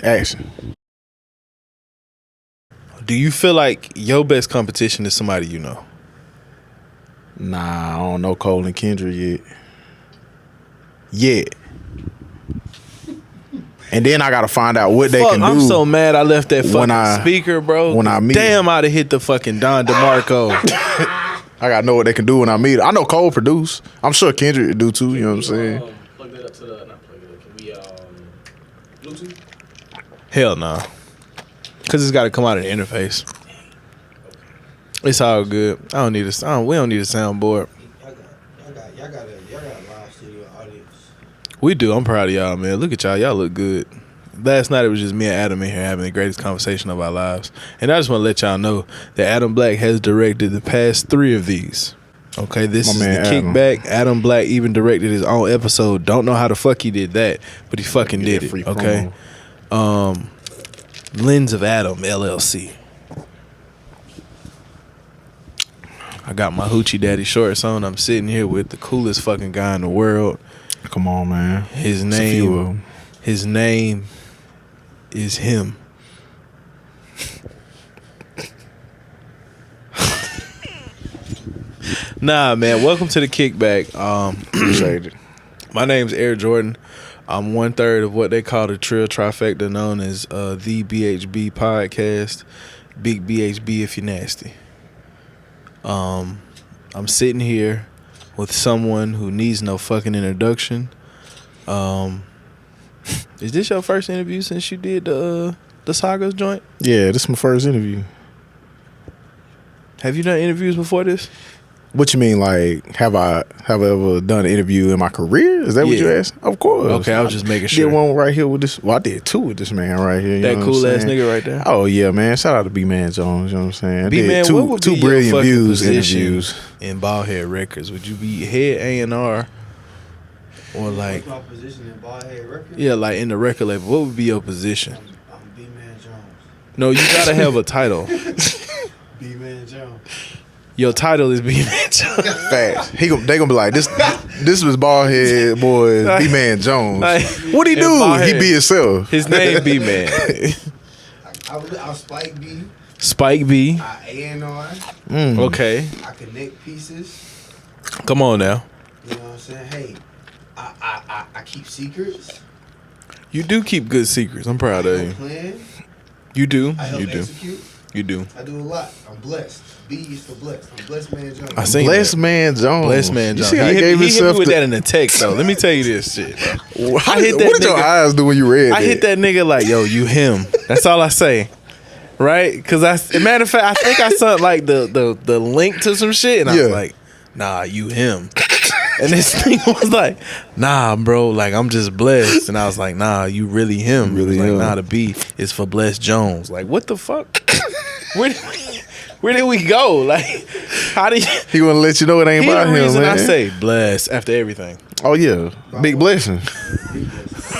Action. Do you feel like your best competition is somebody you know? Nah, I don't know Cole and Kendra yet. Yet. And then I gotta find out what they can do. I'm so mad I left that fucking speaker, bro. When I meet Damn, I'd have hit the fucking Don DeMarco. I gotta know what they can do when I meet her. I know Cole produce. I'm sure Kendrick do too, you know what I'm saying? Plug that up to the, not plug it up. Can we, Bluetooth? Hell no. Cause it's gotta come out of the interface. It's all good. We don't need a soundboard. Y'all got a live studio audience. We do. I'm proud of y'all, man. Look at y'all. Y'all look good. Last night it was just me and Adam in here having the greatest conversation of our lives. And I just want to let y'all know that Adam Black has directed the past 3 of these. Okay, this is the Kickback. Adam Black even directed his own episode. Don't know how the fuck he did that, but he fucking did it. Okay. Lens of Adam, LLC. I got my Hoochie Daddy shorts on. I'm sitting here with the coolest fucking guy in the world. Come on, man. His name is him. Nah, man. Welcome to the Kickback. Appreciate it. My name's Heir Jordan. I'm 1/3 of what they call the Trill Trifecta, known as the BHB podcast. Big BHB if you're nasty. I'm sitting here with someone who needs no fucking introduction. Is this your first interview since you did the Sagas joint? Yeah, this is my first interview. Have you done interviews before this? What you mean, like, have I ever done an interview in my career? Is that what you asked? Of course. Okay, I was just making sure. Did one right here with this. Well, I did 2 with this man right here. That cool ass nigga right there. Oh yeah, man. Shout out to B Man Jones. You know what I'm saying? B Man, what would be two brilliant your views interviews in Bald Head Records? Would you be head A&R or like? What's my position in Bald Head Records? Yeah, like in the record label. What would be your position? I'm B Man Jones. No, you gotta have a title. B Man Jones. Your title is B Man Jones. Facts. They gonna be like, this was Bald Head boy B Man Jones. Like, what he do? He be himself. His name B Man. I'm Spike B. Spike B. I A&R. Okay. I connect pieces. Come on now. You know what I'm saying? Hey, I keep secrets. You do keep good secrets. I'm proud of you. Plan. You do. I help You do. execute. You do. I do a lot. I'm blessed. B is for blessed. I'm Blessed Man Jones. I seen Blessed that. Man Jones. Blessed Man You Jones. see how He hit me with to, that in the text though. Let me tell you this shit, bro. what did your eyes do when you read I that? hit that nigga like, yo, you him. That's all I say. Right? Cause matter of fact, I think I saw like the link to some shit and I was like, nah, you him. And this nigga was like, nah, bro, like I'm just blessed. And I was like, nah, you really him. Really like, him. nah, the B is for Blessed Jones. Like, what the fuck? Where did we go? Like, how did you? He wanna let you know it ain't about him, reason man. I say blessed after everything. Oh yeah, big blessing.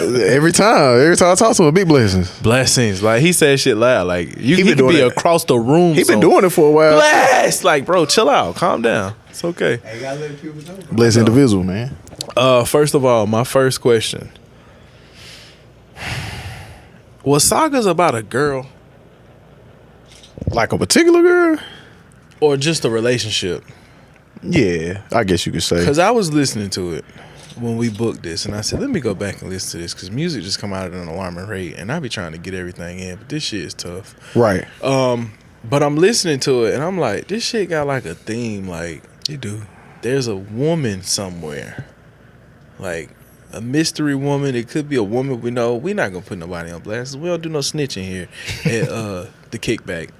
Every time I talk to him, big blessings. Blessings. Like, he said shit loud. Like, he been could doing be it. across the room. He been doing it for a while. Blessed. Like, bro, chill out. Calm down. It's okay. Hey, gotta let people know. Blessed individual, man. First of all, my first question. Was Sagas about a girl Like a particular girl? or just a relationship? Yeah, I guess you could say. Because I was listening to it when we booked this, and I said, let me go back and listen to this, because music just come out at an alarming rate, and I be trying to get everything in, but this shit is tough. Right. But I'm listening to it, and I'm like, this shit got like a theme. Like, You do. there's a woman somewhere, like a mystery woman. It could be a woman we know. We're not gonna put nobody on blast. We don't do no snitching here at the Kickback,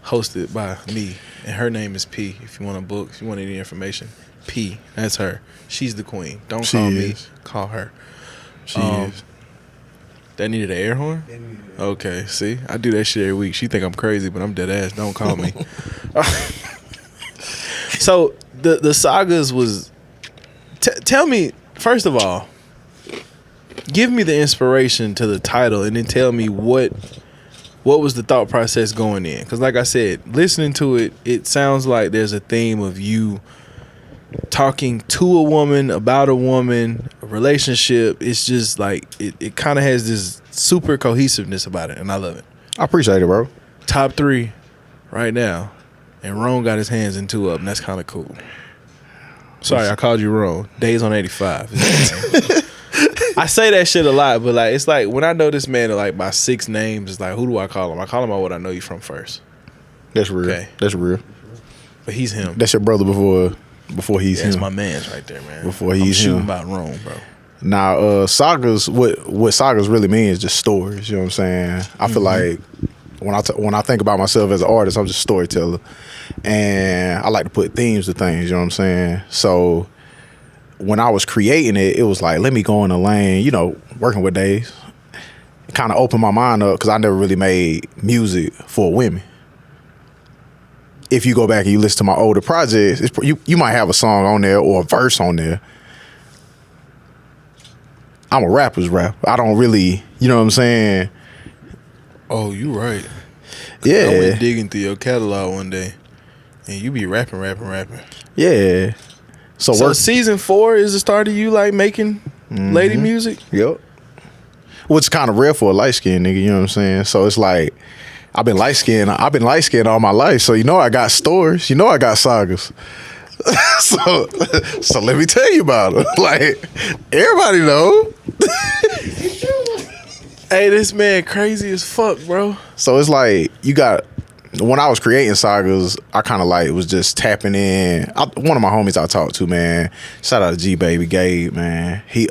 hosted by me, and her name is P. If you want a book, if you want any information, P. That's her. She's the queen. Don't call me. Call her. She is. That needed an air horn? Okay, see? I do that shit every week. She think I'm crazy, but I'm dead ass. Don't call me. So, the Sagas was... tell me, first of all, give me the inspiration to the title, and then tell me what was the thought process going in. Because like I said, listening to it, it sounds like there's a theme of you talking to a woman, about a woman, a relationship. It's just like it kind of has this super cohesiveness about it, and I love it. I appreciate it, bro. Top 3 right now, and Ron got his hands in 2 of them. That's kind of cool. Sorry, I called you Ron. Days on 85. I say that shit a lot, but like it's like when I know this man like by 6 names, it's like who do I call him? I call him by what I know you from first. That's real. Okay. That's real. But he's him. That's your brother before he's him. That's my man's right there, man. Before he's I'm shooting him. about Rome, bro. Now, Sagas, what Sagas really means is just stories. You know what I'm saying? I feel like when I think about myself as an artist, I'm just a storyteller, and I like to put themes to things. You know what I'm saying? So when I was creating it, it was like, let me go in a lane. You know, working with Days, kind of opened my mind up because I never really made music for women. If you go back and you listen to my older projects, you might have a song on there or a verse on there. I'm a rapper's rap. I don't really, you know what I'm saying? Oh, you right. Yeah. I went digging through your catalog one day, and you be rapping. Yeah. So season 4 is the start of you like making lady music? Yep. Which is kind of rare for a light skinned nigga, you know what I'm saying? So it's like, I've been light skinned all my life. So you know I got stories. You know I got sagas. so let me tell you about it. Like, everybody know. Hey, this man crazy as fuck, bro. So it's like when I was creating Sagas, I kind of like was just tapping in. One of my homies I talked to, man, shout out to G Baby Gabe, man. He's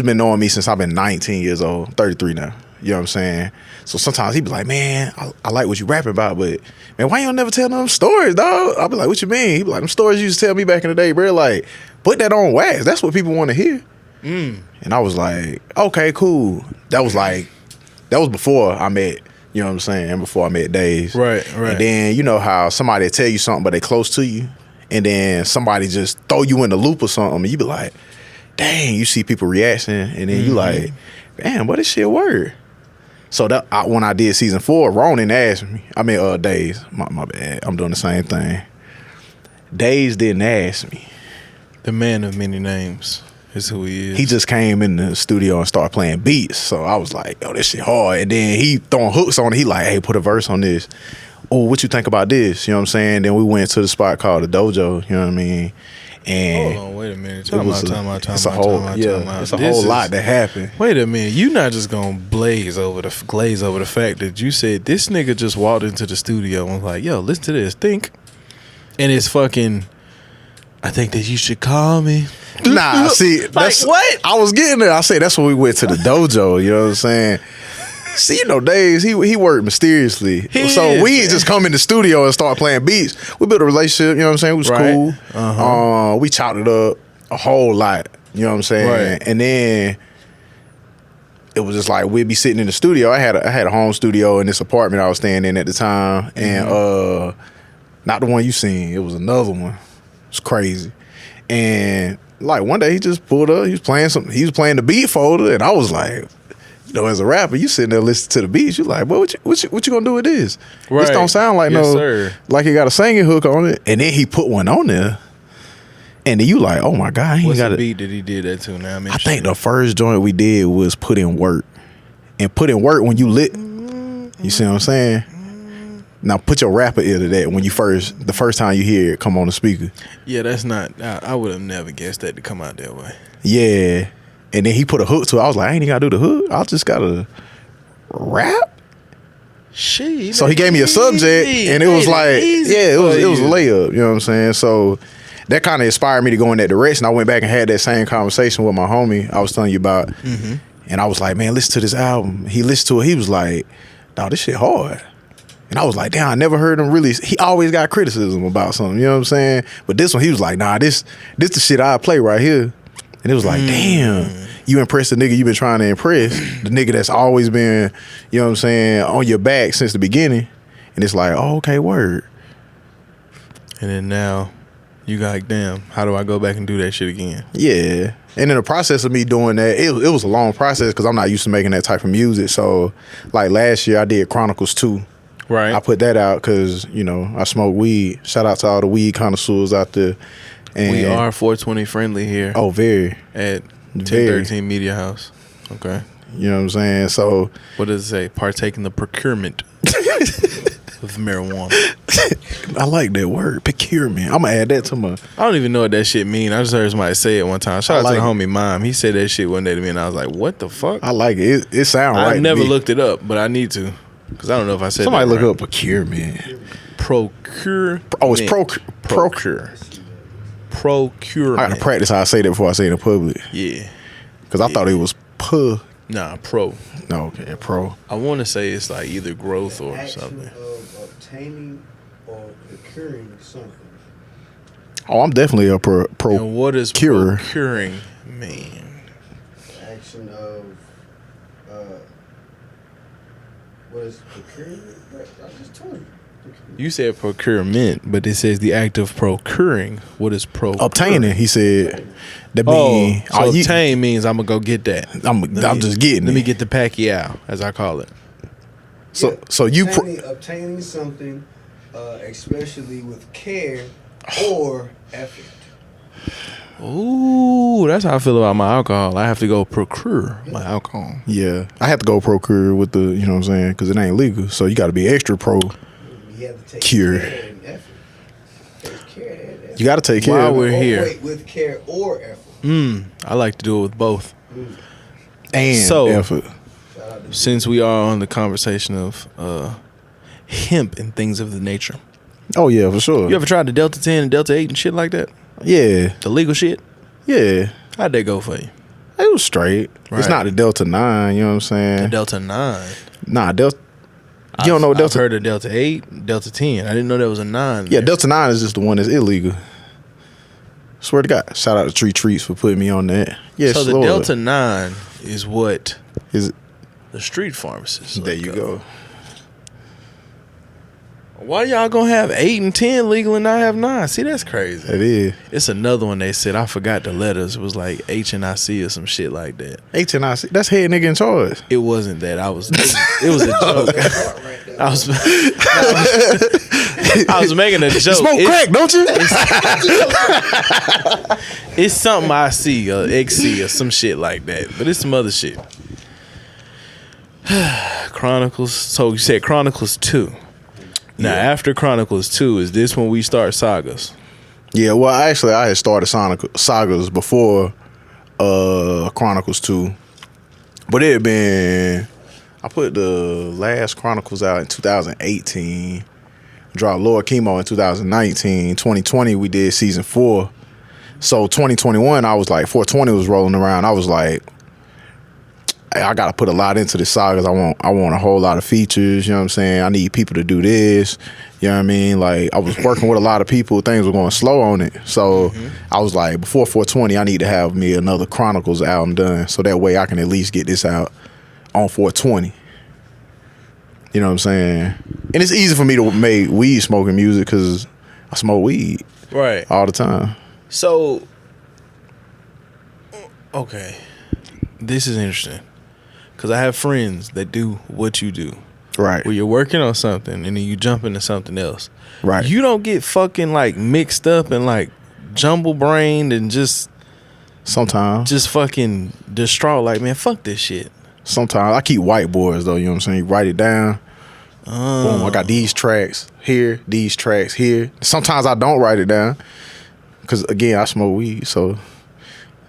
been knowing me since I've been 19 years old, 33 now. You know what I'm saying? So sometimes he be like, man, I like what you rapping about, but man, why you don't never tell them stories, dog? I'll be like, what you mean? He be like, them stories you used to tell me back in the day, bro. Like, put that on wax. That's what people want to hear. And I was like, okay, cool. That was before I met, you know what I'm saying? Before I met Days. Right. And then you know how somebody tell you something, but they close to you, and then somebody just throw you in the loop or something, and you be like, dang, you see people reacting, and then you like, damn, what this shit word? So when I did season 4, Ronan asked me. Days. My bad. I'm doing the same thing. Days didn't ask me. The man of many names is who he is. He just came in the studio and started playing beats. So I was like, yo, this shit hard. And then he throwing hooks on it. He like, hey, put a verse on this. Oh, what you think about this? You know what I'm saying? Then we went to the spot called the Dojo. You know what I mean? And hold on, wait a minute. It's a whole lot that happened. Wait a minute. You not just gonna glaze over the fact that you said this nigga just walked into the studio and was like, yo, listen to this. Think. And it's fucking, I think that you should call me. Nah, see, that's what? I was getting there. I said that's when we went to the dojo. You know what I'm saying? See, you know, Days, he worked mysteriously. We didn't just come in the studio and start playing beats. We built a relationship, you know what I'm saying? It was cool. We chopped it up a whole lot, you know what I'm saying? Right. And then it was just like we'd be sitting in the studio. I had a home studio in this apartment I was staying in at the time. And not the one you seen, it was another one. It's crazy. And like one day he just pulled up, he was playing the beat folder, and I was like, you know, as a rapper, you sitting there listening to the beats, you like, well, what you gonna do with this? Right. This don't sound like like it got a singing hook on it. And then he put one on there, and then you like, oh my God, what's the beat that he did that to now? I think the first joint we did was Put In Work. And put in work when you lit. You see what I'm saying? Now put your rapper ear to that when the first time you hear it come on the speaker. Yeah, that's not, I would have never guessed that to come out that way. Yeah. And then he put a hook to it. I was like, I ain't even gotta do the hook. I just gotta rap. So he gave me a subject, and it was like, yeah, it was a layup. You know what I'm saying? So that kind of inspired me to go in that direction. I went back and had that same conversation with my homie I was telling you about, and I was like, man, listen to this album. He listened to it. He was like, dawg, this shit hard. And I was like, damn, I never heard him really. He always got criticism about something. You know what I'm saying? But this one, he was like, nah, this the shit I play right here. And it was like, damn, you impressed the nigga you been trying to impress. The nigga that's always been, you know what I'm saying, on your back since the beginning. And it's like, oh, okay, word. And then now you got like, damn, how do I go back and do that shit again? Yeah. And in the process of me doing that, it was a long process because I'm not used to making that type of music. So like last year I did Chronicles 2. Right. I put that out because, you know, I smoke weed. Shout out to all the weed connoisseurs out there. And we are 420 friendly here. Oh, very. At 1013 Media House. Okay. You know what I'm saying? So What does it say? Partake in the procurement of marijuana. I like that word, procurement. I'm gonna add that to my. I don't even know what that shit mean. I just heard somebody say it one time. Shout out to the homie Mom. He said that shit one day to me, and I was like, "What the fuck?" I like it. It sounds right. I never looked it up, but I need to because I don't know if I said. Somebody that look right. up procurement. Procure. Oh, it's procure. Procurement. I gotta practice how I say that before I say it in public. Yeah. Because I thought it was Nah, pro. No, okay, pro. I want to say it's like either growth or Action something. of obtaining or procuring something. Oh, I'm definitely a And what does procurer. procuring mean? Action of what is procuring? I just told you. You said procurement, but it says the act of procuring. What is Obtaining, he said. That mean, so obtain means I'm gonna go get that. I'm just getting Let it. me get the Pacquiao, as I call it. So you obtaining something, especially with care or effort. Ooh, that's how I feel about my alcohol. I have to go procure my alcohol. Yeah, I have to go procure with the, you know what I'm saying, because it ain't legal. So you got to be extra pro. You have to take Cure. care and effort. Take care and effort. You got to take care. While of we're it. here. Wait, with care or effort. I like to do it with both. And So- effort. Since we are on the conversation of hemp and things of the nature, Oh yeah, for sure. you ever tried the Delta 10 and Delta 8 and shit like that? Yeah, The legal shit? yeah. How'd that go for you? It was straight. Right. It's not the Delta 9. You know what I'm saying? The Delta 9. Nah, Delta. You don't know I've Delta? heard of Delta 8, Delta 10. I didn't know there was a 9. Yeah, there. Delta 9 is just the one that's illegal. Swear to God. Shout out to Tree Treats for putting me on that. Yes, So the Lord. Delta 9 is what Is the street pharmacists there look you up. go. Why y'all gonna have 8 and 10 legal and not have 9? See, that's crazy. It is. It's another one they said. I forgot the letters. It was like HNIC or some shit like that. HNIC. That's head nigga in charge. It wasn't that. It was a joke. I was making a joke. Smoke crack, don't you? It's something I see or XC or some shit like that. But it's some other shit. Chronicles. So you said Chronicles 2. Now after Chronicles 2, is this when we start Sagas? Yeah, well, actually, I had started Sagas before Chronicles 2. But it had been... I put the last Chronicles out in 2018. Dropped Lord Khemo in 2019. 2020, we did season 4. So 2021, I was like, 420 was rolling around. I was like, hey, I got to put a lot into the Sagas. I want a whole lot of features. You know what I'm saying? I need people to do this. You know what I mean? Like, I was working with a lot of people. Things were going slow on it. So I was like, before 420, I need to have me another Chronicles album done. So that way I can at least get this out on 420. You know what I'm saying? And it's easy for me to make weed smoking music because I smoke weed Right. all the time. So, okay. This is interesting. Because I have friends that do what you do. Right. Where you're working on something and then you jump into something else. Right. You don't get fucking like mixed up and like jumble brained and just Sometimes. fucking distraught. Like, man, fuck this shit. Sometimes I keep whiteboards though, you know what I'm saying? You write it down. Boom, I got these tracks here, these tracks here. Sometimes I don't write it down because again, I smoke weed, so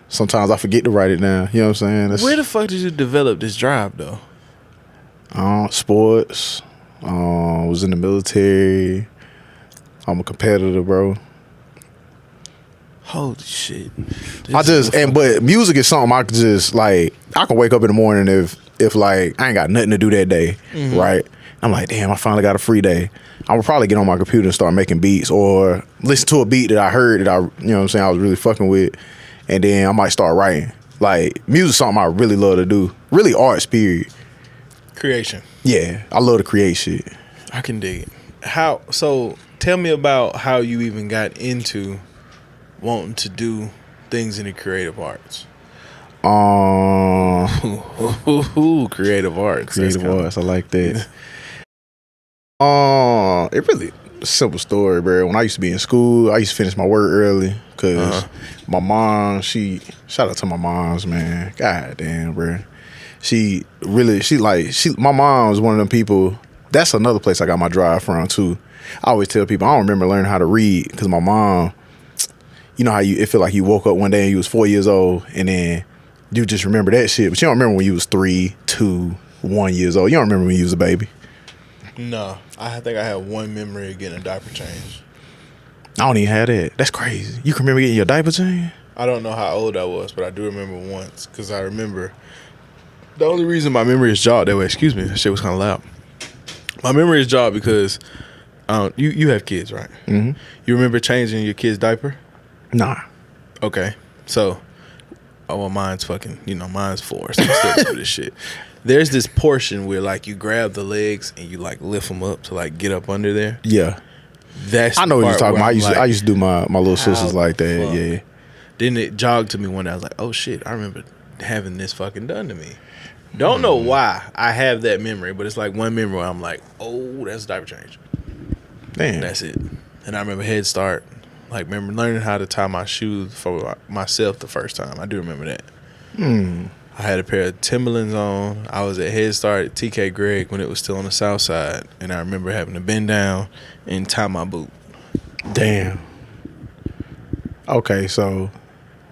sometimes I forget to write it down. You know what I'm saying? Where the fuck did you develop this drive though? Sports. Was in the military. I'm a competitor, bro. Holy shit. But music is something I can just like. I can wake up in the morning if like I ain't got nothing to do that day, right? I'm like, damn, I finally got a free day. I would probably get on my computer and start making beats or listen to a beat that I heard that you know what I'm saying, I was really fucking with, and then I might start writing. Like, music's something I really love to do. Really arts, period. Creation. Yeah, I love to create shit. I can dig it. So tell me about how you even got into wanting to do things in the creative arts. Creative arts. Creative arts, I like that. It really a simple story, bro. When I used to be in school, I used to finish my work early because my mom, shout out to my moms, man. God damn, bro. My mom was one of them people. That's another place I got my drive from too. I always tell people I don't remember learning how to read because my mom, you know how it feel like you woke up one day and you was 4 years old and then you just remember that shit, but you don't remember when you was 3, 2, 1 years old. You don't remember when you was a baby. No, I think I have one memory of getting a diaper change. I don't even have that. That's crazy. You can remember getting your diaper changed? I don't know how old I was, but I do remember once because I remember. The only reason my memory is jogged that way, excuse me, that shit was kind of loud. My memory is jogged because you have kids, right? Mm-hmm. You remember changing your kid's diaper? Nah. Okay, so, mine's fucking, mine's 4, so I'm still do this shit. There's this portion where like you grab the legs and you like lift them up to like get up under there. Yeah. That's I know what you're talking about. I used to do my little sisters like that. Fuck? Yeah. Then it jogged to me one day. I was like, oh shit, I remember having this fucking done to me. Don't know why I have that memory, but it's like one memory where I'm like, oh, that's a diaper change. Damn. That's it. And I remember Head Start. Like, remember learning how to tie my shoes for myself the first time. I do remember that. I had a pair of Timberlands on. I was at Head Start at TK Gregg when it was still on the south side. And I remember having to bend down and tie my boot. Damn. Okay, so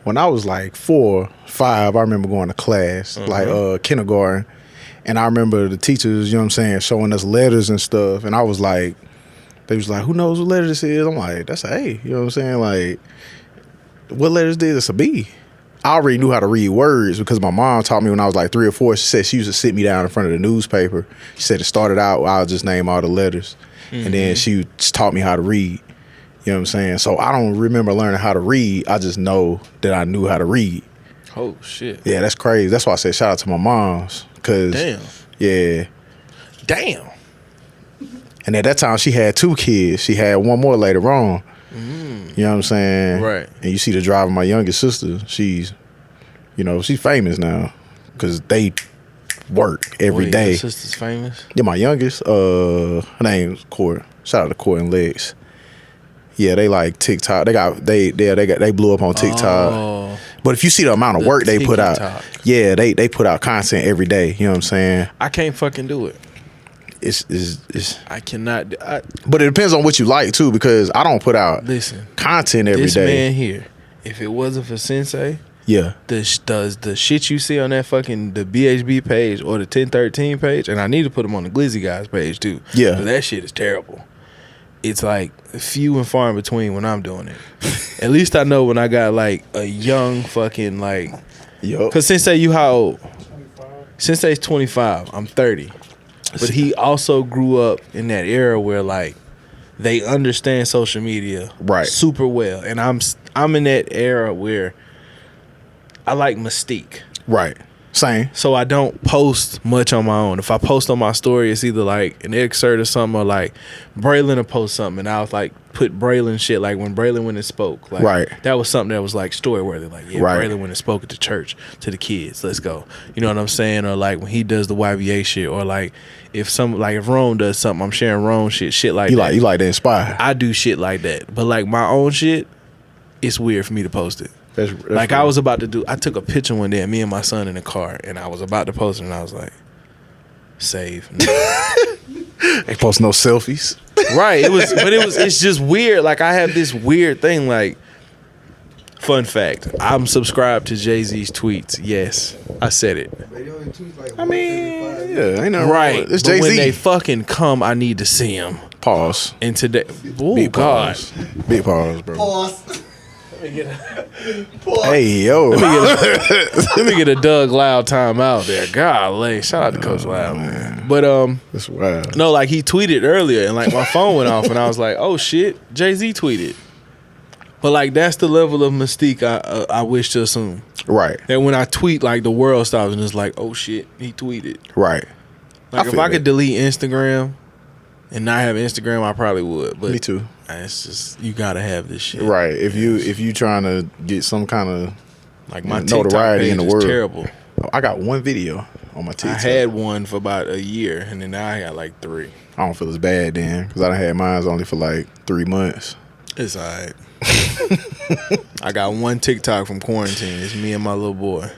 when I was like 4, 5, I remember going to class, like kindergarten. And I remember the teachers, you know what I'm saying, showing us letters and stuff. And I was like, they was like, who knows what letter this is? I'm like, that's an A. You know what I'm saying? Like, what letter is this? It's a B. I already knew how to read words because my mom taught me when I was like 3 or 4. She said she used to sit me down in front of the newspaper. She said it started out, I'll just name all the letters. And then she just taught me how to read. You know what I'm saying? So I don't remember learning how to read. I just know that I knew how to read. Oh, shit. Yeah, that's crazy. That's why I said shout out to my moms. Cause, damn. Yeah. Damn. And at that time, she had 2 kids. She had one more later on. You know what I'm saying? Right. And you see the drive of my youngest sister. She's famous now because they work every day. Your sister's famous? Yeah, my youngest. Her name's Court. Shout out to Court and Lex. Yeah, they like TikTok. They blew up on TikTok. Oh, but if you see the amount of work they put out, yeah, they put out content every day. You know what I'm saying? I can't fucking do it. It's I cannot. But it depends on what you like too, because I don't put out content every day. This man here, if it wasn't for Sensei, yeah, the shit you see on that fucking the BHB page or the 1013 page, and I need to put them on the Glizzy guys page too. Yeah, but that shit is terrible. It's like few and far in between when I'm doing it. At least I know when I got like a young fucking like, cause Sensei, you how old? 25. Sensei's 25. I'm 30. But he also grew up in that era where like they understand social media super well, and I'm in that era where I like mystique. Right. Same. So I don't post much on my own. If I post on my story, it's either like an excerpt or something, or like Braylon will post something, and I'll like put Braylon shit, like when Braylon went and spoke. Like, that was something that was like story worthy. Like, Braylon went and spoke at the church to the kids. Let's go. You know what I'm saying? Or like when he does the YBA shit, or like if Rome does something, I'm sharing Rome shit like that. You like to inspire. I do shit like that. But like my own shit, it's weird for me to post it. That's like real. I took a picture one day of me and my son in the car, and I was about to post it, and I was like, save. They post no selfies. Right. It's just weird. Like I have this weird thing, like, fun fact, I'm subscribed to Jay-Z's tweets. Yes, I said it. I mean, yeah, ain't nothing right. It's but Jay-Z. When they fucking come, I need to see them. Pause. And today, big God. Pause. Big pause, bro. Pause. Hey, yo. Let me get a Doug Loud time out there. Golly. Shout out to Coach Loud. Man. But that's wild. No, like he tweeted earlier, and like my phone went off, and I was like, oh shit, Jay-Z tweeted. But like that's the level of mystique I wish to assume. Right. That when I tweet, like the world stops and it's like, oh shit, he tweeted. Right. Like if I could delete Instagram and not have Instagram, I probably would. But me too. It's just you gotta have this shit. Right. If you trying to get some kind of like my notoriety in the world, terrible. I got one video on my TikTok. I had one for about a year, and then now I got like 3. I don't feel as bad then, because I done had mine only for like 3 months. It's alright. I got one TikTok from quarantine. It's me and my little boy.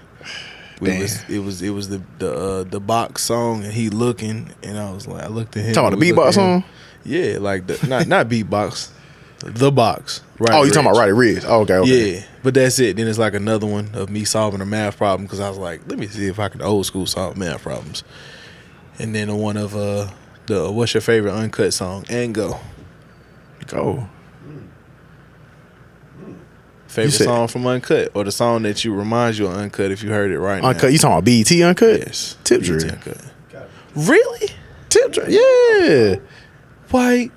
It was the box song, and he looking, and I was like, I looked at him. Talking about the beatbox song? Yeah, like not beatbox, the box. Right. Oh, you talking about Roddy Ricch? Oh, okay. Yeah, but that's it. Then it's like another one of me solving a math problem because I was like, let me see if I can old school solve math problems. And then one of the what's your favorite uncut song? And go. Favorite song from Uncut, or the song that you reminds you of Uncut if you heard it right now. Uncut. You talking about BET Uncut? Yes. Tip BET Drill. Uncut. Really? Tip Drill. Yeah. White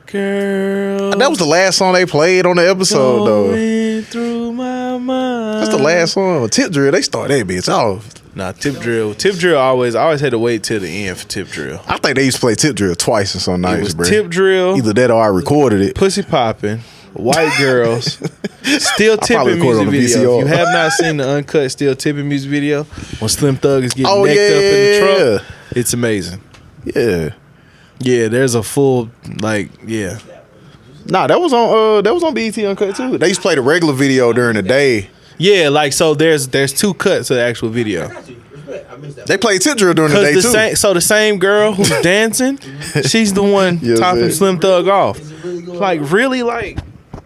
girl. That was the last song they played on the episode, though. Through my mind. That's the last song. Tip Drill. They started that bitch off. Nah, Tip Drill. Tip Drill I always had to wait till the end for Tip Drill. I think they used to play Tip Drill twice in some nights, It was bro. Tip Drill. Either that or I recorded it. Pussy Poppin'. White Girls. Still Tipping music on the video. VCR. If you have not seen the Uncut Still Tipping music video, when Slim Thug is getting Oh, necked up in the yeah. truck, it's amazing. Yeah. Yeah, there's a full yeah. Nah, that was on BET Uncut too. They used to play the regular video during the day. Yeah, like so there's two cuts of the actual video. They played Tip Drill during the day too. The same girl who's dancing, she's the one Yes, topping sir. Slim Thug off. Like really, like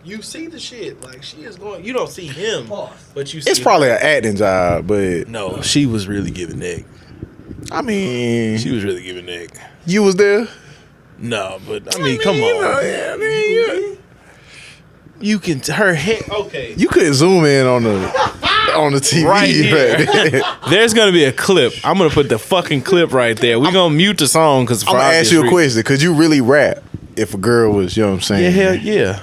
you see the shit. Like she is going. You don't see him, but you see. It's probably an acting job, but no. She was really giving neck. I mean, She was really giving neck. you was there. No, but I mean, come on. You can her head. Okay, You couldn't zoom in on the TV right here. back then. There's gonna be a clip. I'm gonna put the fucking clip right there. We're gonna mute the song because I'm gonna ask you a question. Could you really rap if a girl was, you know what I'm saying? Yeah, hell yeah.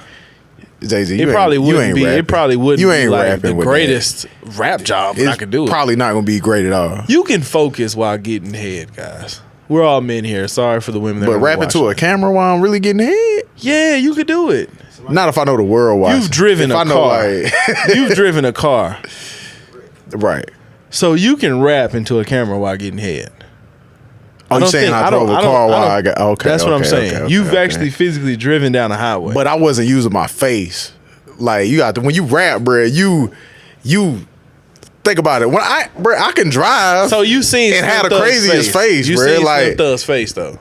Jay-Z, It probably wouldn't be. rapping. It probably wouldn't You be ain't like rapping the with greatest rap job, but It's I could do it. probably not gonna be great at all. You can focus while getting head, guys. We're all men here. Sorry for the women that But are rapping to a camera while I'm really getting head? Yeah, you could do it. Not if I know the world watching. You've driven If a I know, car. like- You've driven a car. right. So you can rap into a camera while getting head. Oh, you saying I drove a car while I got okay? That's what I'm saying. okay, You've okay. actually physically driven down a highway. But I wasn't using my face. Like you got to, when you rap, bruh, you think about it. When I can drive. so you seen and Slim had the Thug's craziest face, You bruh, seen like- Slim Thug's face though.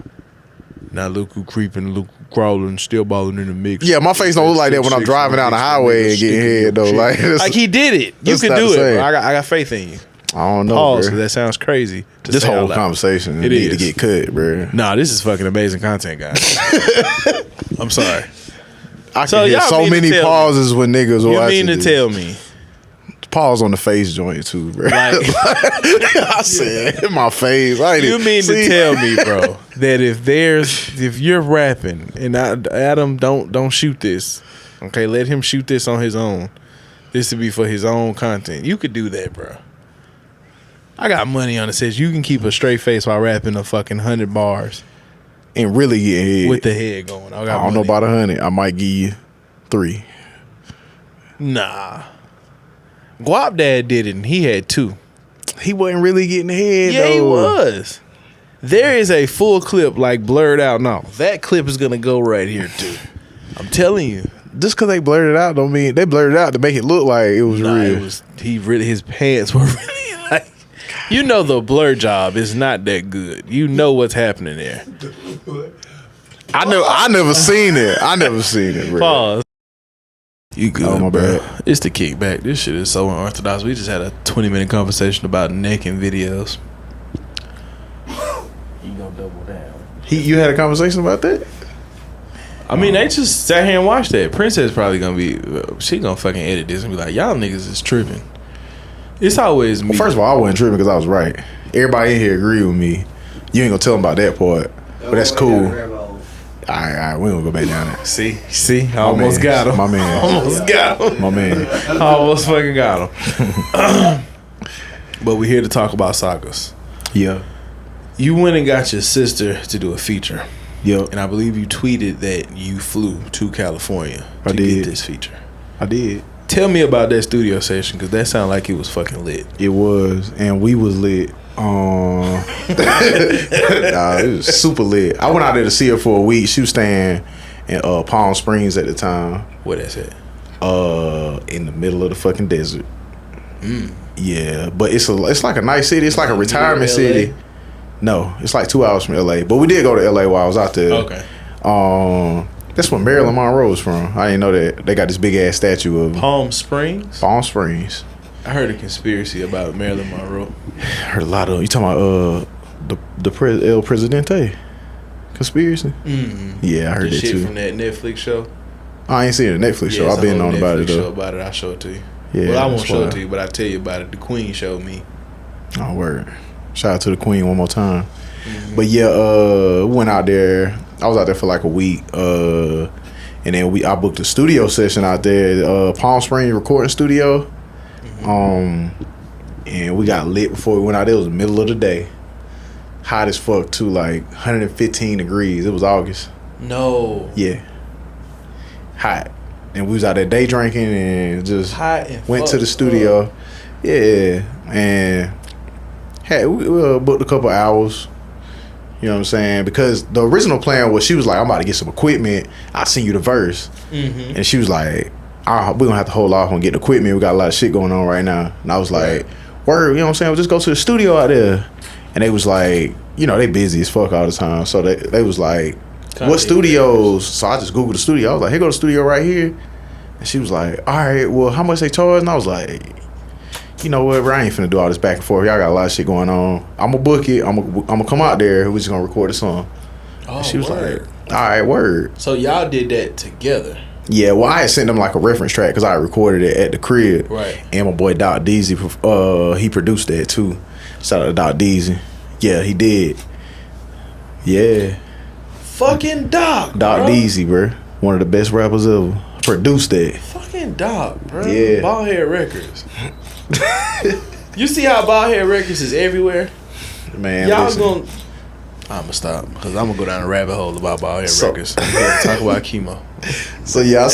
Now look who creeping, look who crawling, still balling in the mix. Yeah, my face don't look like that when I'm driving down the highway and getting head though. Like, Like he did it. You That's can not do the it. same. Bro. I got faith in you. I don't know, Pause. bruh. 'Cause that sounds crazy. To This say out whole loud. conversation It need to is. get cut, bruh. Nah, this is fucking amazing content, guys. I'm sorry. I So can hear y'all so mean to many tell me- pauses when niggas You watching mean to this. tell me? Pause on the face joint too, bro. Like, I said in my face. I ain't you even- mean see? to tell me, bro, that if you're rapping and Adam don't shoot this, okay, let him shoot this on his own. This would be for his own content. You could do that, bro. I got money on it. Says you can keep a straight face while rapping a fucking 100 bars and really get head. with the head going. I don't know about 100. I might give you 3. Nah. Guap Dad did it and he had 2. He wasn't really getting head Yeah, though. he was. There is a full clip like blurred out. No, that clip is gonna go right here too. I'm telling you. Just because they blurred it out don't mean they blurred it out to make it look like it was Nah, real. it was his pants were really like, you know, the blur job is not that good. You know what's happening there. I never seen it. I never seen it, bro. Pause. You good, Oh, my bro. bad. It's the Kickback. This shit is so unorthodox. We just had a 20-minute conversation about neck and videos. You gonna double down. You had a conversation about that? I mean, they just sat here and watched that. Princess probably gonna be, she gonna fucking edit this and be like, y'all niggas is tripping. It's always me. Well, first of all, I wasn't tripping because I was right. Everybody in here agree with me. You ain't gonna tell them about that part, but that's cool. All right, we gonna go back down there. See, I almost man. got him. My man. Almost got him. My man. I almost fucking got him. But we're here to talk about Sagas. Yeah. You went and got your sister to do a feature. Yep. And I believe you tweeted that you flew to California I to did. get this feature. I did. Tell me about that studio session, because that sounded like it was fucking lit. It was, and we was lit. Nah, it was super lit. I went out there to see her for a week. She was staying in Palm Springs at the time. What that's at? In the middle of the fucking desert. Yeah, but it's like a nice city. It's like a retirement LA? city. No, it's like 2 hours from LA. But we did go to LA while I was out there. Okay. That's where Marilyn Monroe is from. I didn't know that they got this big ass statue of Palm Springs. Palm Springs. I heard a conspiracy about Marilyn Monroe. I heard a lot of you talking about El Presidente conspiracy. Mm-hmm. Yeah, I heard the that shit too. from that Netflix show. I ain't seen the Netflix show. I've been on about it though. Show about it. I'll show it to you. Yeah, well, I won't that's show why. it to you, but I'll tell you about it. The Queen showed me. Oh, word. Shout out to the Queen one more time. Mm-hmm. But yeah, we went out there. I was out there for like a week. And then I booked a studio session out there, Palm Springs recording studio. Mm-hmm. And we got lit before we went out there. It was the middle of the day. Hot as fuck too, like 115 degrees. It was August. No. Yeah. Hot. And we was out there day drinking and just Hot and went to the studio. Yeah. And we booked a couple hours. You know what I'm saying? Because the original plan was she was like, I'm about to get some equipment. I'll send you the verse. Mm-hmm. And she was like, we're going to have to hold off on getting equipment. We got a lot of shit going on right now. And I was like, word, you know what I'm saying? We'll just go to the studio out there. And they was like, you know, they busy as fuck all the time. So they was like, what studios? So I just Googled the studio. I was like, here go the studio right here. And she was like, all right, well, how much they charge? And I was like, you know what, bro, I ain't finna do all this back and forth. Y'all got a lot of shit going on. I'm gonna book it. I'm gonna come out there. We're just gonna record a song. Oh, and she was word. like, all right, word. So y'all did that together. Yeah, well, I had sent them like a reference track because I recorded it at the crib. Right. And my boy Doc Deezy, he produced that too. Shout out to Doc Deezy. Yeah, he did. Yeah. Fucking Doc. Doc bro. Deezy, bro. One of the best rappers ever. Produced that. Fucking Doc, bro. Yeah. Bald Head Records. You see how Bald Head Records is everywhere? Man, Y'all listen. gonna... I'm gonna stop because I'm gonna go down a rabbit hole about Bald Head So- Records. I'm gonna talk about Khemo. So yeah, I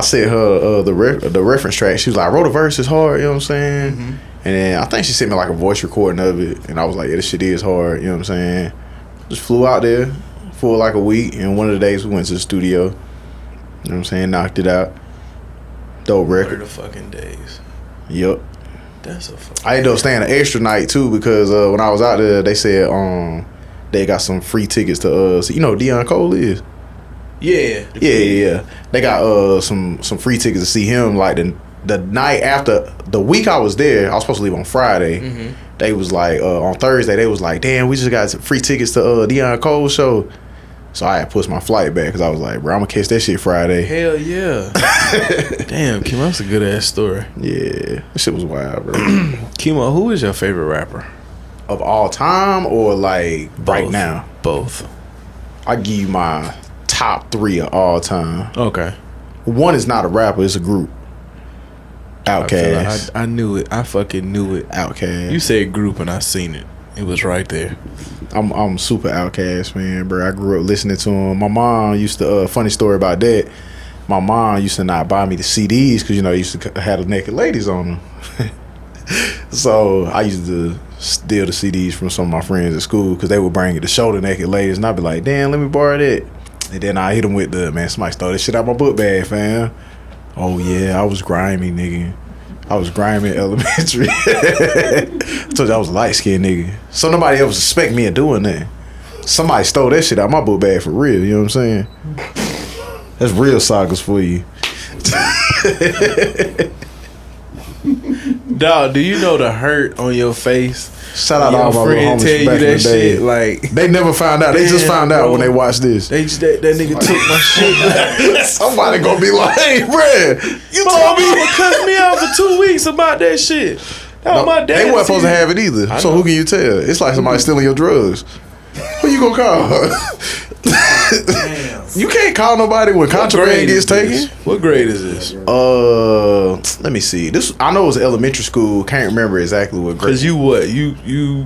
sent her the reference track. She was like, I wrote a verse, it's hard, you know what I'm saying? Mm-hmm. And then I think she sent me like a voice recording of it, and I was like, yeah, this shit is hard, you know what I'm saying? Just flew out there for like a week, and one of the days we went to the studio, you know what I'm saying, knocked it out. Dope Where record. the fucking days. Yep. That's a fucking... I ended up staying an extra night too because when I was out there, they said they got some free tickets to so you know who Deion Cole is. Yeah. Yeah. They got some free tickets to see him like the night after the week I was there. I was supposed to leave on Friday. Mm-hmm. They was like on Thursday. They was like, damn, we just got some free tickets to Deion Cole show. So I had pushed my flight back because I was like, bro, I'm gonna catch that shit Friday. Hell yeah. Damn, Khemo, that's a good ass story. Yeah, that shit was wild, bro. Khemo, who is your favorite rapper? Of all time or like right Both. now? Both. I give you my top 3 of all time. Okay. One is not a rapper; it's a group. I feel like Outkast. I knew it. I fucking knew it. Outkast. You said group and I seen it. It was right there. I'm super Outkast, man, bro. I grew up listening to him. My mom used to funny story about that. My mom used to not buy me the CDs because you know I used to have the naked ladies on them. So I used to steal the CDs from some of my friends at school because they would bring it to show the naked ladies, and I'd be like, "Damn, let me borrow that." And then I hit them with the man. Somebody stole that shit out my book bag, fam. Oh yeah, I was grimy, nigga. I was grimy in elementary. I told you I was a light skinned nigga. So nobody else suspect me of doing that. Somebody stole that shit out my book bag for real, you know what I'm saying? That's real Sagas for you. Dog, do you know the hurt on your face? Shout out to Your all my little friend homies tell you back in that the day. shit, like They never found out. They just Damn, found out bro. when they watched this. they just, that nigga took my shit. Somebody gonna be like, hey, bruh, you My told me. mama cussed me out for 2 weeks about that shit. That was my dad. They weren't supposed to have it either. I So know. who can you tell? It's like somebody stealing your drugs. Who you gonna call? You can't call nobody when contraband gets taken. What grade is this? Let me see. This I know it was elementary school. Can't remember exactly what grade. Cause you what? You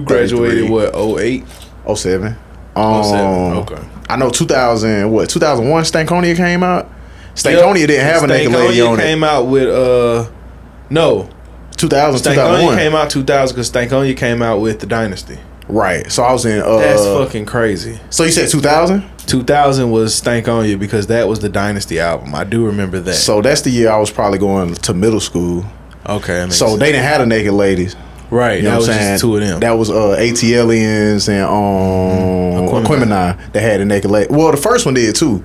graduated 33. what? 08? 07. 07. Okay. I know 2000. What 2001? Stankonia came out. Stankonia didn't have a naked lady on it. came out with no. 2000, Stankonia 2001. came out 2000 because Stankonia came out with the Dynasty. Right. So I was in. That's fucking crazy. So you said 2000? 2000 was Stank On You because that was the Dynasty album. I do remember that. So that's the year I was probably going to middle school. Okay, that makes so sense. They didn't have the Naked Ladies. Right, You know that what was I'm saying? just two of them. That was ATLians and Aquemini that had the Naked Lady. Well, the first one did too.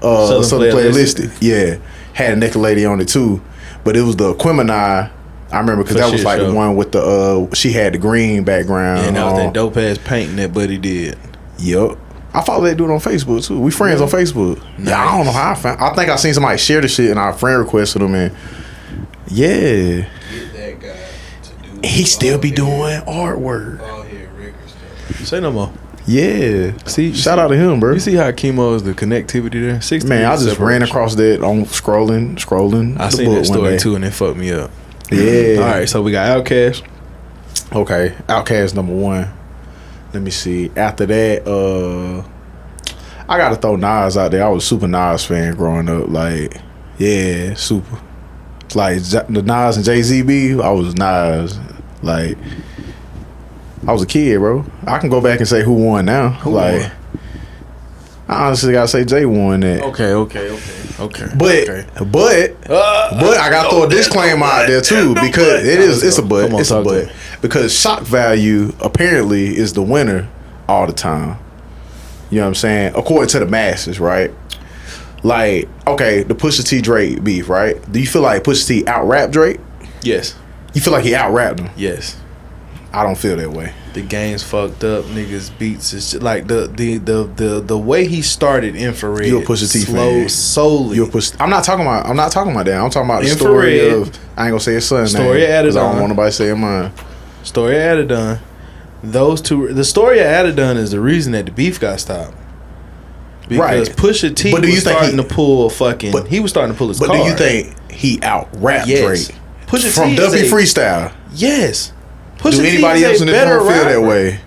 Southern Playalistic. Yeah, had a Naked Lady on it too. But it was the Aquemini. I remember because that was like the one with the she had the green background. Yeah, and that was that dope ass painting that Buddy did. Yup. I follow that dude on Facebook too. We friends on Facebook. Nice. Yeah, I don't know how I found. I think I seen somebody share the shit and our friend requested him and yeah. Get that guy to do. He still be doing artwork. All here records stuff. Say no more. Yeah. See, shout out to him, bro. You see how Khemo is the connectivity there? 60 Man, I just ran across that on scrolling. I seen that story too, and it fucked me up. Yeah. All right, so we got Outkast. Okay, Outkast number 1. Let me see. After that, I gotta throw Nas out there. I was a super Nas fan growing up. Like, yeah, super. Like the Nas and Jay-Z beef, I was Nas. Like, I was a kid, bro. I can go back and say who won now. Who won? I honestly gotta say Jay won that. Okay. But I gotta throw a disclaimer out there too because it's a but. It's a but because shock value apparently is the winner all the time. You know what I'm saying? According to the masses, right? Like, okay, the Pusha T Drake beef, right? Do you feel like Pusha T out-rapped Drake? Yes. You feel like he out-rapped him? Yes. I don't feel that way. The game's fucked up. Niggas beats is just like the way he started Infrared. You're a Pusha T fan. Solely. I'm not talking about that. I'm talking about the story of. I ain't gonna say his son's name. Story of Adidon. I don't want nobody saying mine. Story of Adidon. Those two. The story of Adidon is the reason that the beef got stopped. Because Pusha T was starting to pull fucking. He was starting to pull his. But do you think he out-rapped Drake? Pusha from T Duffy Freestyle? Yes. Do anybody else in this room feel that way?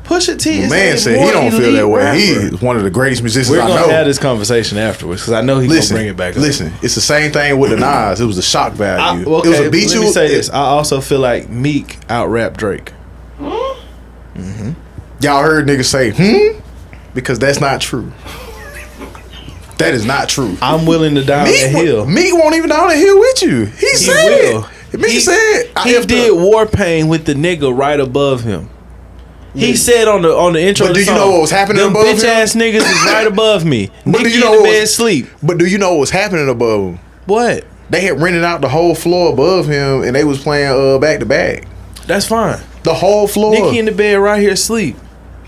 Pusha T is man said he don't feel that way. He is one of the greatest musicians I know. We're gonna have this conversation afterwards because I know he's gonna bring it back up. Listen, it's the same thing with the Nas. It was the shock value. It was a beat. Let me say this. I also feel like Meek out-rapped Drake. Mm-hmm. Y'all heard niggas say because that's not true. That is not true. I'm willing to die on the hill. Meek won't even die on the hill with you. He said Meek said he did War Pain with the nigga right above him. He said on the intro. But do you know what was happening above him? Bitch ass niggas is right above me. But Nigga do you know in the bed sleep. But do you know what was happening above him? What? They had rented out the whole floor above him, and they was playing back to back. That's fine. The whole floor. Nicky in the bed right here asleep,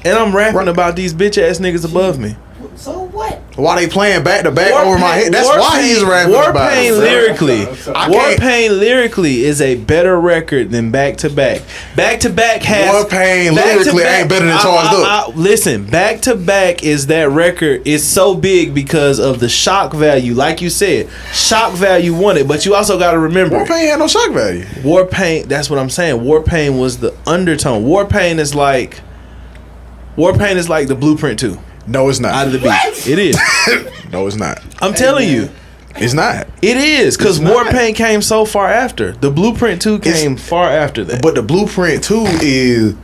and I'm rapping about these bitch ass niggas above me. So what? Why they playing back to back over my head? That's why he's rapping about it. War Pain lyrically is a better record than Back to Back. Back to Back has War Pain lyrically ain't better than Charged Up. Listen, Back to Back is that record is so big because of the shock value. Like you said, shock value won it, but you also got to remember War Pain had no shock value. War Pain. That's what I'm saying. War Pain was the undertone. War Pain is like the Blueprint 2. No, it's not. Out of the beat. It is. No, it's not. I'm telling you. It's not. It is, because War Pain came so far after. The Blueprint 2 came far after that. But the Blueprint 2 is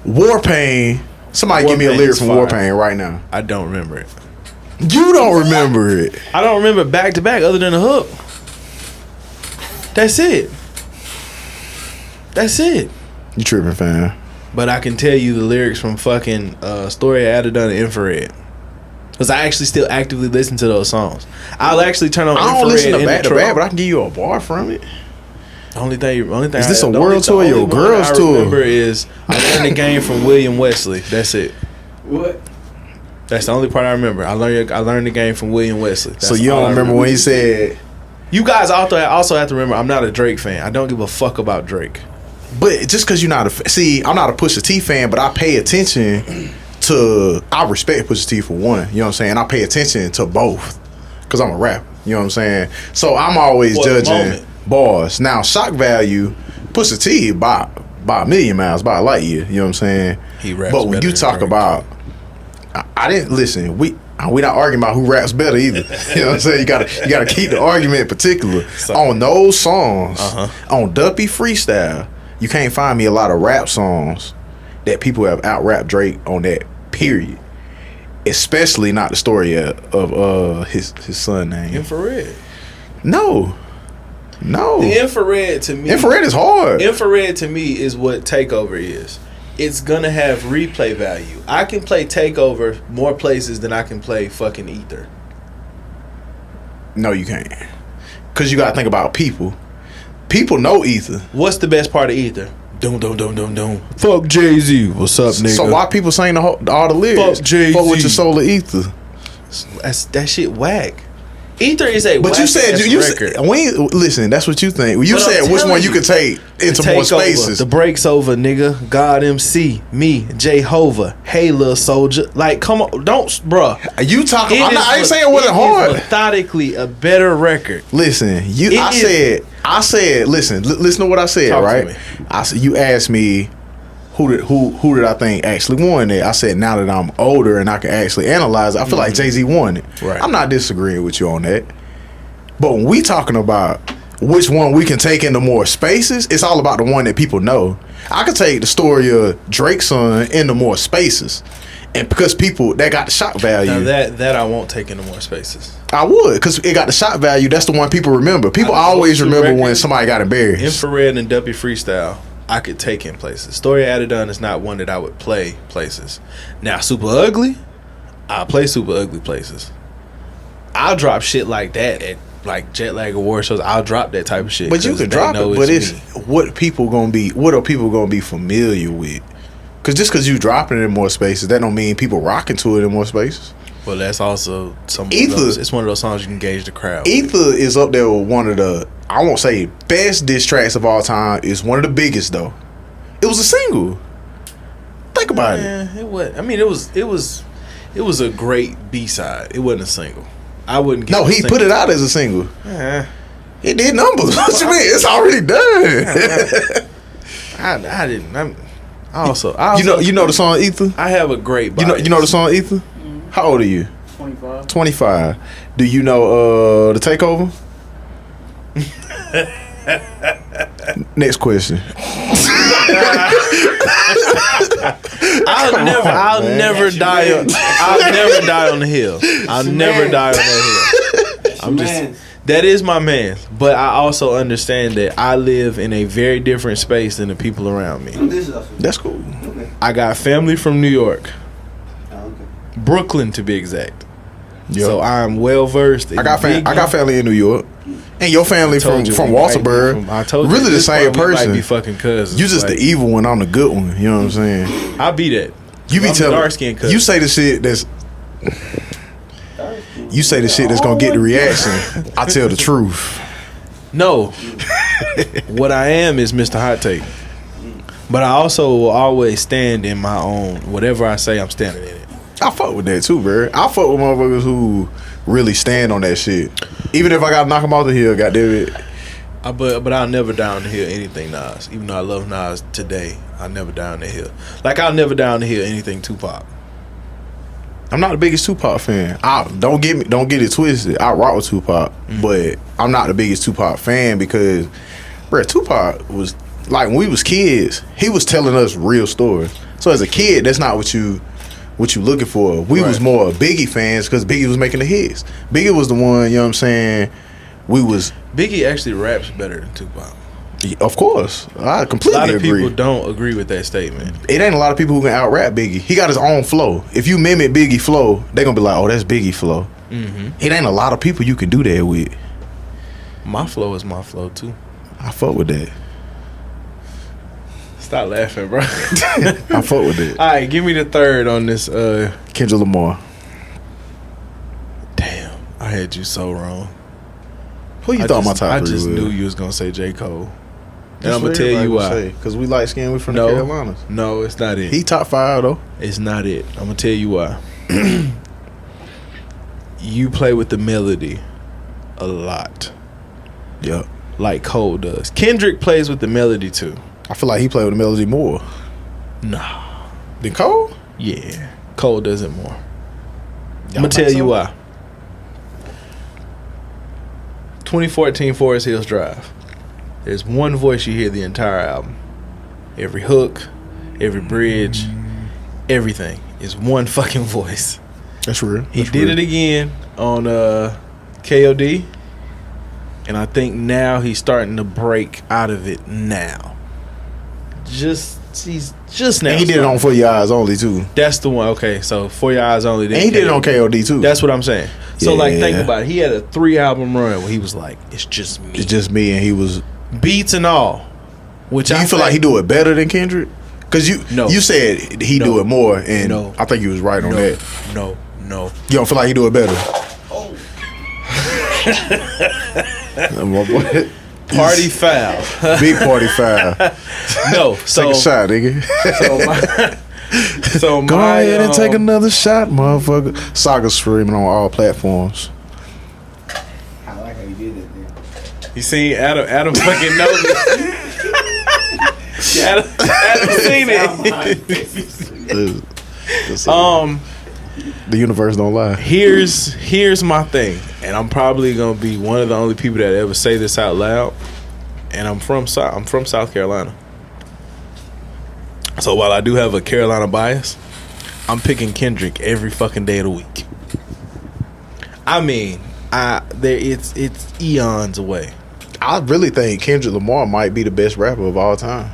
War Pain. Somebody give me a lyric from War Pain right now. I don't remember it. You don't remember it. I don't remember Back to Back other than the hook. That's it. That's it. You tripping, fam. But I can tell you the lyrics from fucking Story of Adidon and Infrared. Because I actually still actively listen to those songs. I'll actually turn on Infrared. I don't listen to Back to Back, but I can give you a bar from it. The only thing is this a world tour or your girls tour? I remember is I learned the game from William Wesley. That's it. What? That's the only part I remember. I learned the game from William Wesley. So you don't remember when he said... You guys also have to remember, I'm not a Drake fan. I don't give a fuck about Drake. But just because you're not I'm not a Pusha T fan, but I pay attention to... I respect Pusha T for one. You know what I'm saying? I pay attention to both because I'm a rapper. You know what I'm saying? So I'm always judging bars. Now, shock value, Pusha T by a million miles, by a light year. You know what I'm saying? He raps but when you talk about... I didn't listen. We not arguing about who raps better either. You know what I'm saying? You gotta keep the argument particular. On those songs, on Duppy Freestyle, you can't find me a lot of rap songs that people have out-rapped Drake on that, period. especially not the story of his son name. Infrared. No. The infrared to me. Infrared is hard. Infrared to me is what Takeover is. It's gonna have replay value. I can play Takeover more places than I can play fucking Ether. No, you can't. Cause you gotta think about people. People know Ether. What's the best part of Ether? Doom. Fuck Jay-Z. What's up, nigga? So why people saying all the lyrics? Fuck Jay-Z. Fuck with your soul of Ether. That shit whack. Ether is a but whack you said record. Listen, that's what you think. You But said I'm which one telling you could take into Take more over. spaces. The break's over, nigga. God MC, me, Jehovah. Hey, little soldier. Like, come on, don't, bruh. You talking? I ain't saying it it wasn't hard. methodically a better record. Listen, I said. Listen to what I said. Talk to right? me. I said you asked me who did I think actually won it. I said now that I'm older and I can actually analyze it, I feel like Jay-Z won it. Right. I'm not disagreeing with you on that. But when we talking about which one we can take into more spaces, it's all about the one that people know. I could take the story of Drake's son into more spaces, and because people that got the shock value. Now that I won't take into more spaces. I would, because it got the shock value. That's the one people remember. People always remember when somebody got embarrassed. Infrared and W Freestyle, I could take in places. Story Added is not one that I would play places. Now, Super Ugly, I'll play Super Ugly places. I'll drop shit like that at like Jet Lag Award shows. I'll drop that type of shit. But you can drop it. But it's what are people gonna be familiar with? Because just because you dropping it in more spaces, that don't mean people rocking to it in more spaces. Well, that's also some of Ether. those. It's one of those songs you can gauge the crowd. Ether is up there with one of the, I won't say best diss tracks of all time. It's one of the biggest though. It was a single. Think about it. It was. I mean, it was a great B-side. It wasn't a single. I wouldn't. No, he put it out as a single. Uh, It did numbers. What you mean? It's already done. I didn't. I also you know the song Ether. I have a great. You know the song Ether. How old are you? 25. 25. Do you know the Takeover? Next question. I'll never die on the hill. I'll never die on that hill. I'm just. That is my man, but I also understand that I live in a very different space than the people around me. That's cool. I got family from New York, Brooklyn to be exact. Yep. So I'm well versed. I got family in New York, and your family from Walterboro. I told you, really the same person. Might be fucking cousins. You just like, the evil one. I'm the good one. You know what I'm saying? I'll be that. You be telling dark skin cousin. you say the shit that's. You say the shit that's gonna get the reaction. I tell the truth. No, what I am is Mr. Hot Take, but I also will always stand in my own. Whatever I say, I'm standing in it. I fuck with that too, bro. I fuck with motherfuckers who really stand on that shit. Even if I gotta knock them off the hill, goddamn it. But I'll never down the hill anything Nas. Even though I love Nas today, I'll never down the hill. Like I'll never down the hill anything Tupac. I'm not the biggest Tupac fan. Don't get it twisted. I rock with Tupac, but I'm not the biggest Tupac fan because, bro, Tupac was like when we was kids. He was telling us real stories. So as a kid, that's not what you looking for. We was more Biggie fans because Biggie was making the hits. Biggie was the one. You know what I'm saying? Biggie actually raps better than Tupac. Of course, I completely agree. A lot of people don't agree with that statement. It ain't a lot of people who can out rap Biggie. He got his own flow. If you mimic Biggie flow, they gonna be like, "Oh, that's Biggie flow." Mm-hmm. It ain't a lot of people you can do that with. My flow is my flow too. I fuck with that. Stop laughing, bro. I fuck with that. All right, give me the third on this. Kendrick Lamar. Damn, I had you so wrong. Who you thought my top I three just was? knew you was gonna say J. Cole. And That's I'm gonna what tell you everybody why. Because we light skinned, we from the Carolinas. No, it's not it. He top 5 though. It's not it. I'm gonna tell you why. You play with the melody a lot. Yep. Like Cole does. Kendrick plays with the melody too. I feel like he played with the melody more. Nah. Than Cole? Yeah. Cole does it more. I'm Y'all gonna tell think you so? why. 2014 Forest Hills Drive. There's one voice you hear the entire album. Every hook, every bridge, everything is one fucking voice. That's real. He did it again on KOD, and I think now he's starting to break out of it now. He's just now. And he did it on For Your Eyes Only too. That's the one. Okay, so For Your Eyes Only. And he did it on KOD too. That's what I'm saying. So Yeah. like, think about it. He had a 3-album run where he was like, "It's just me." It's just me, and he was. Beats and all. Which Do you feel like he do it better than Kendrick? Because you said he do it more, and I think you was right on that. No. You don't feel like he do it better? My boy. Party foul. Big party foul. No. Take a shot, nigga. Go ahead and take another shot, motherfucker. Sagas streaming on all platforms. I like how you did that there. You see, Adam fucking knows it. Adam seen it. The universe don't lie. Here's my thing, and I'm probably gonna be one of the only people that ever say this out loud. And I'm from South Carolina, so while I do have a Carolina bias, I'm picking Kendrick every fucking day of the week. I mean, it's eons away. I really think Kendrick Lamar might be the best rapper of all time.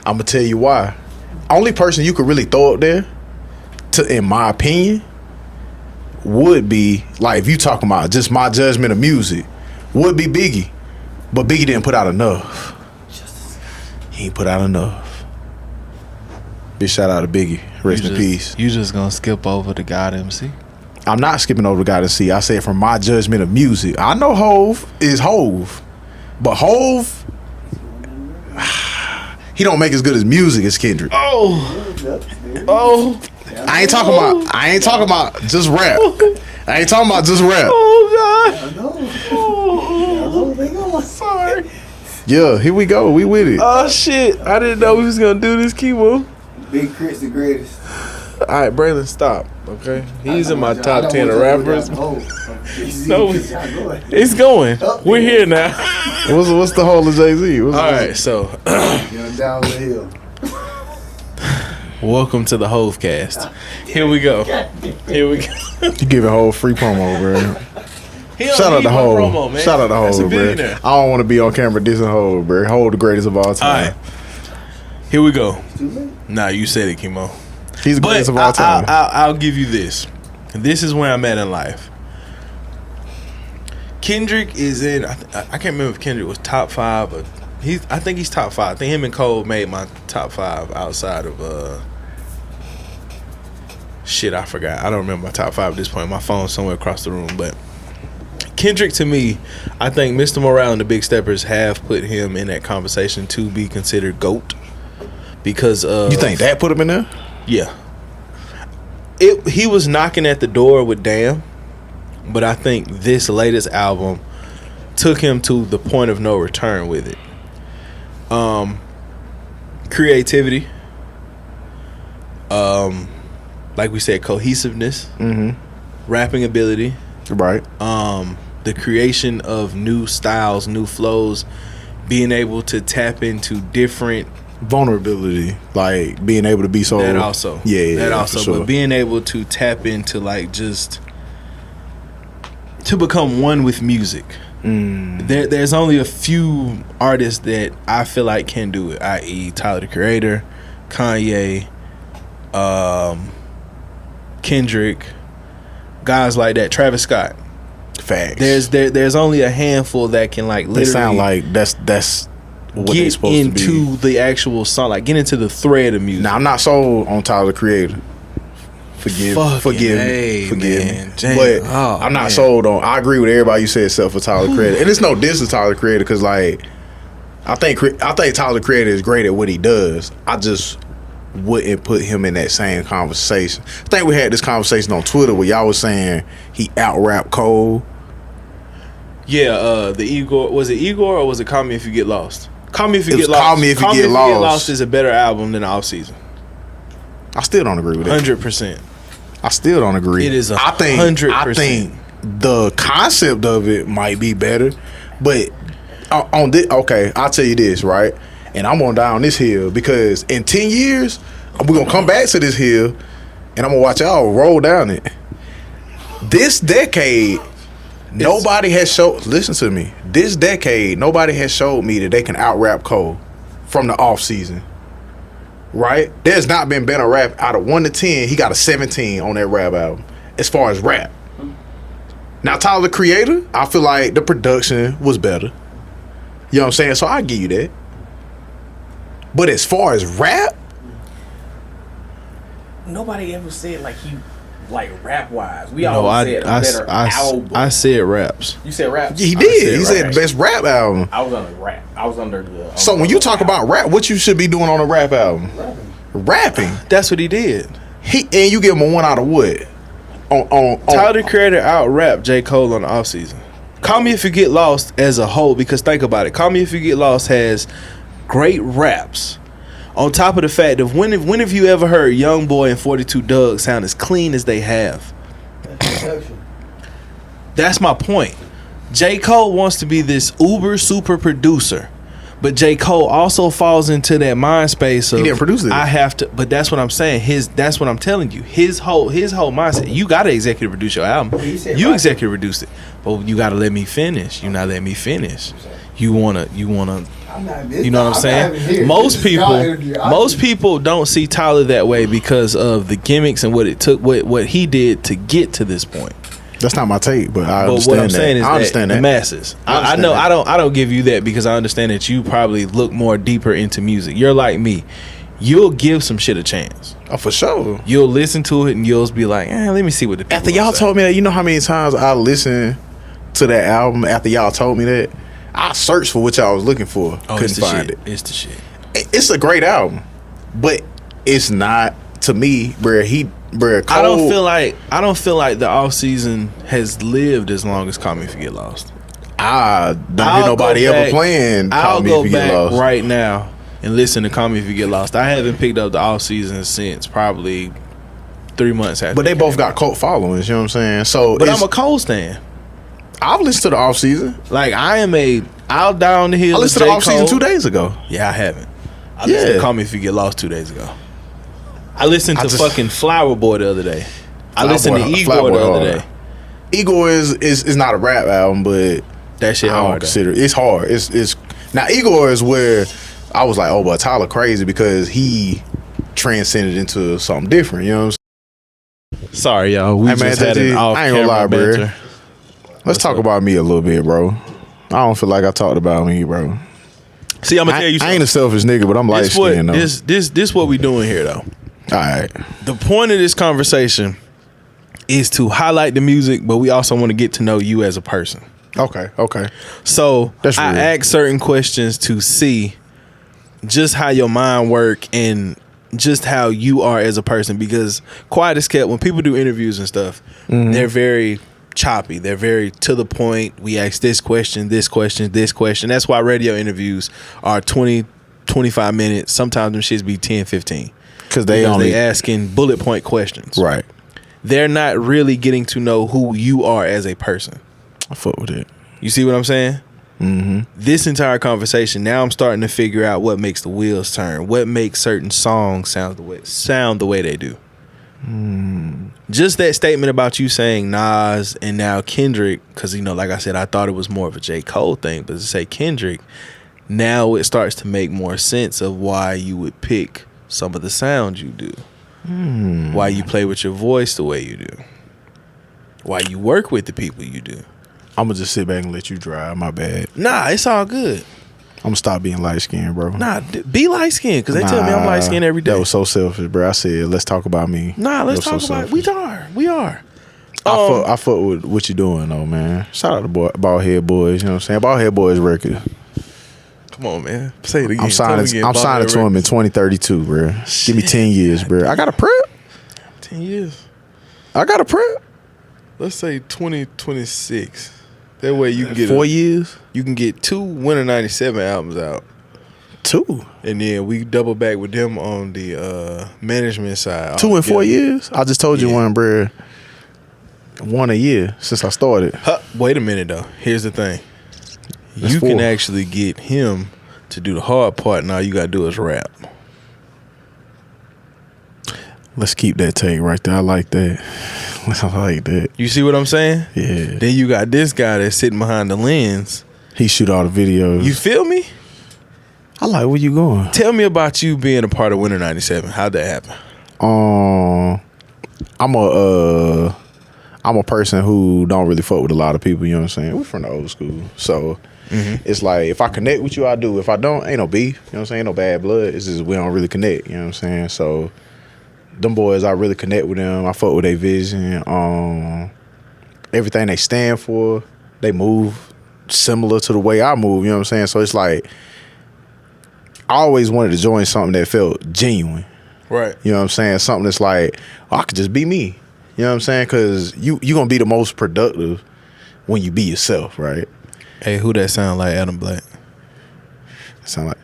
I'm gonna tell you why. Only person you could really throw up there, in my opinion, would be like, if you talking about just my judgment of music, would be Biggie. But Biggie didn't put out enough. He ain't put out enough. Big shout out to Biggie. Rest in peace. You just gonna skip over the God MC? I'm not skipping over the God MC. I said from my judgment of music. I know Hove is Hove, but Hove, he don't make as good as music as Kendrick. Oh. I ain't talking about just rap. I ain't talking about just rap. Oh God. Sorry. Yeah, here we go. We with it. Oh shit! I didn't know we was gonna do this, Khemo. Big Chris the greatest. All right, Braylon, stop. Okay, he's in my top 10 of rappers. No, it's going. We're here now. What's the whole of Jay-Z? All right, so Down the hill. welcome to the Hovecast. Here we go. You giving Hove free promo, bro. Shout out to Hove. Shout out to Hove, bro. I don't want to be on camera dissing Hove, bro. Hove the greatest of all time. All right, here we go. Nah, you said it, Khemo. He's the greatest of all time. I'll give you this. This is where I'm at in life. Kendrick is in. I can't remember if Kendrick was top 5, but I think he's top 5. I think him and Cole made my top 5 outside of shit. I forgot. I don't remember my top 5 at this point. My phone's somewhere across the room, but Kendrick, to me, I think Mr. Morale and the Big Steppers have put him in that conversation to be considered GOAT because of. You think that put him in there? Yeah. He was knocking at the door with Damn, but I think this latest album took him to the point of no return with it. Creativity, like we said, cohesiveness, rapping ability, right? The creation of new styles, new flows, being able to tap into different vulnerability, like being able to be so. That also, yeah, that also, sure. but being able to tap into like just to become one with music. There's only a few artists that I feel like can do it, i.e. Tyler the Creator, Kanye, Kendrick, guys like that, Travis Scott. Facts. There's only a handful that can like literally. They sound like that's what they're get supposed to be. into the actual song, like get into the thread of music. Now I'm not sold on Tyler the Creator. Forgive me. But I'm not sold on. I agree with everybody you said except for Tyler the Creator, and it's no diss to Tyler the Creator because like I think Tyler the Creator is great at what he does. I just wouldn't put him in that same conversation. I think we had this conversation on Twitter where y'all was saying he out rap Cole. Yeah, the Igor, was it Igor or was it Call Me If You Get Lost? Call Me If You Get Lost. Call Me If You Get Lost is a better album than Off Season. I still don't agree with that. 100%. I still don't agree. It is 100%. I think the concept of it might be better, but on this, okay, I'll tell you this, right? and I'm going down this hill because in 10 years, we're going to come back to this hill, and I'm going to watch y'all roll down it. This decade, nobody has showed, listen to me, this decade, nobody has showed me that they can out-rap Cole from the off season. Right? There's not been better rap out of 1 to 10. He got a 17 on that rap album as far as rap. Now, Tyler the Creator, I feel like the production was better. You know what I'm saying? So I give you that. But as far as rap, nobody ever said like he like rap wise. We all said a better album. I said raps. You said raps? He did. He said best rap album. I was under rap. I was under the. So when you talk about rap, what you should be doing on a rap album? Rapping. That's what he did. And you give him a 1 out of what? On Tyler the Creator out rap J. Cole on the off season. Call Me If You Get Lost as a whole, because think about it. Call Me If You Get Lost has great raps. On top of the fact of when have you ever heard Young Boy and 42 Doug sound as clean as they have? That's my point. J. Cole wants to be this uber super producer, but J. Cole also falls into that mind space of he didn't produce it. I have to, but that's what I'm saying. That's what I'm telling you. His whole mindset. You got to executive produce your album. You executive produced it, but you got to let me finish. You not let me finish. You wanna. You know what I'm saying? Most people don't see Tyler that way because of the gimmicks and what it took, what he did to get to this point. That's not my take, but I understand that. What I'm saying is I understand that. The masses. I know. I don't give you that because I understand that you probably look more deeper into music. You're like me. You'll give some shit a chance. Oh, for sure. You'll listen to it and you'll be like, let me see what the people after y'all told me that. You know how many times I listened to that album after y'all told me that? I searched for what y'all was looking for. Couldn't find it. It's the shit. It's a great album, but it's not to me, Cole, I don't feel like the off season has lived as long as Call Me If You Get Lost. I don't hear nobody ever playing Call Me If You Get Lost. I'll go back right now and listen to Call Me If You Get Lost. I haven't picked up the off season since probably 3 months after. But they both got cult followings, you know what I'm saying? So, but I'm a Cole stan. I've listened to the off season. Like I'll down the hill. I listened to the off season 2 days ago. Yeah, I haven't. I listened to Call Me If You Get Lost 2 days ago. I listened to fucking Flower Boy the other day. I listened to Igor the other day. Igor is not a rap album, but that shit hard. Consider it's hard. It's now Igor is where I was like, oh, but Tyler crazy because he transcended into something different. You know what I'm saying? Sorry, y'all. We just had an off I ain't gonna lie, bro. banter. Let's talk about me a little bit, bro. I don't feel like I talked about me, bro. See, I'm gonna tell you something. I ain't a selfish nigga, but I'm light skinned though. This what we doing here though. All right. The point of this conversation is to highlight the music, but we also want to get to know you as a person. Okay. So that's I ask certain questions to see just how your mind work and just how you are as a person. Because quiet as kept, when people do interviews and stuff, they're very choppy. They're very to the point. We ask this question, this question, this question. That's why radio interviews are 20, 25 minutes. Sometimes them shits be 10, 15. Because they asking bullet point questions. Right. They're not really getting to know who you are as a person. I fuck with it. You see what I'm saying? Mm-hmm. This entire conversation, now I'm starting to figure out what makes the wheels turn. What makes certain songs sound the way they do. Just that statement about you saying Nas and now Kendrick, because, you know, like I said, I thought it was more of a J. Cole thing, but to say Kendrick, now it starts to make more sense of why you would pick some of the sounds you do. Why you play with your voice the way you do. Why you work with the people you do. I'm gonna just sit back and let you drive. My bad. Nah, it's all good. I'm gonna stop being light skinned, bro. Nah, be light skinned because they tell me I'm light skinned every day. That was so selfish, bro. I said, let's talk about me. Nah, let's talk about it. We are. I fuck with what you doing though, man. Shout out to Bald Head Boys. You know what I'm saying? Bald Head Boys record. Come on, man. Say it again. I'm signing to him in 2032, bro. Give me 10 years, bro. I got a prep. 10 years. I got a prep. Let's say 2026. That way you can get 4 years. You can get 2 Winter 97 albums out. 2. And then we double back with them on the management side. 2 in 4 years? I just told you one, bro. 1 a year since I started. Wait a minute, though. Here's the thing. You can actually get him to do the hard part. Now you gotta do is rap. Let's keep that take right there. I like that. I like that. You see what I'm saying? Yeah. Then you got this guy that's sitting behind the lens. He shoot all the videos. You feel me? I like where you going. Tell me about you being a part of Winter 97. How'd that happen? I'm a person who don't really fuck with a lot of people, you know what I'm saying? We're from the old school. So it's like if I connect with you, I do. If I don't, ain't no beef. You know what I'm saying? Ain't no bad blood. It's just we don't really connect, you know what I'm saying? So them boys, I really connect with them. I fuck with their vision. Everything they stand for, they move similar to the way I move, you know what I'm saying? So it's like I always wanted to join something that felt genuine. Right. You know what I'm saying? Something that's like, I could just be me. You know what I'm saying? Because you going to be the most productive when you be yourself, right? Hey, who that sound like? Adam Black. Sound like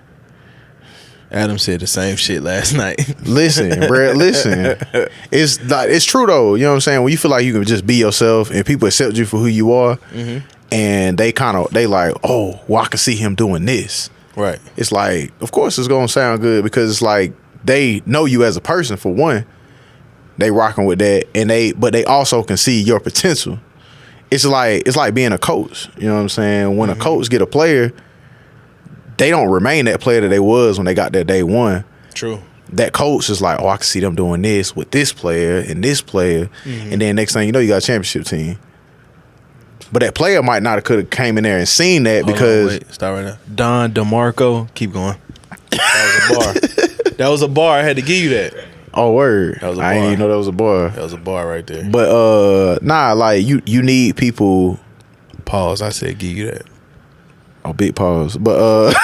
Adam said the same shit last night. Listen, Brad, listen. It's true though. You know what I'm saying? When you feel like you can just be yourself and people accept you for who you are, and they like, oh, well, I can see him doing this. Right. It's like, of course it's gonna sound good because it's like they know you as a person for one. They rocking with that, but they also can see your potential. It's like being a coach. You know what I'm saying? When a coach get a player, they don't remain that player that they was when they got there day one. True. That coach is like, oh, I can see them doing this with this player and this player, and then next thing you know, you got a championship team. But that player might not have could have came in there and seen that because stop right now. Don DeMarco, keep going. That was a bar. That was a bar. I had to give you that. Oh word! That was a bar. I didn't even know that was a bar. That was a bar right there. But like you need people. Pause. I said give you that. Oh, big pause. But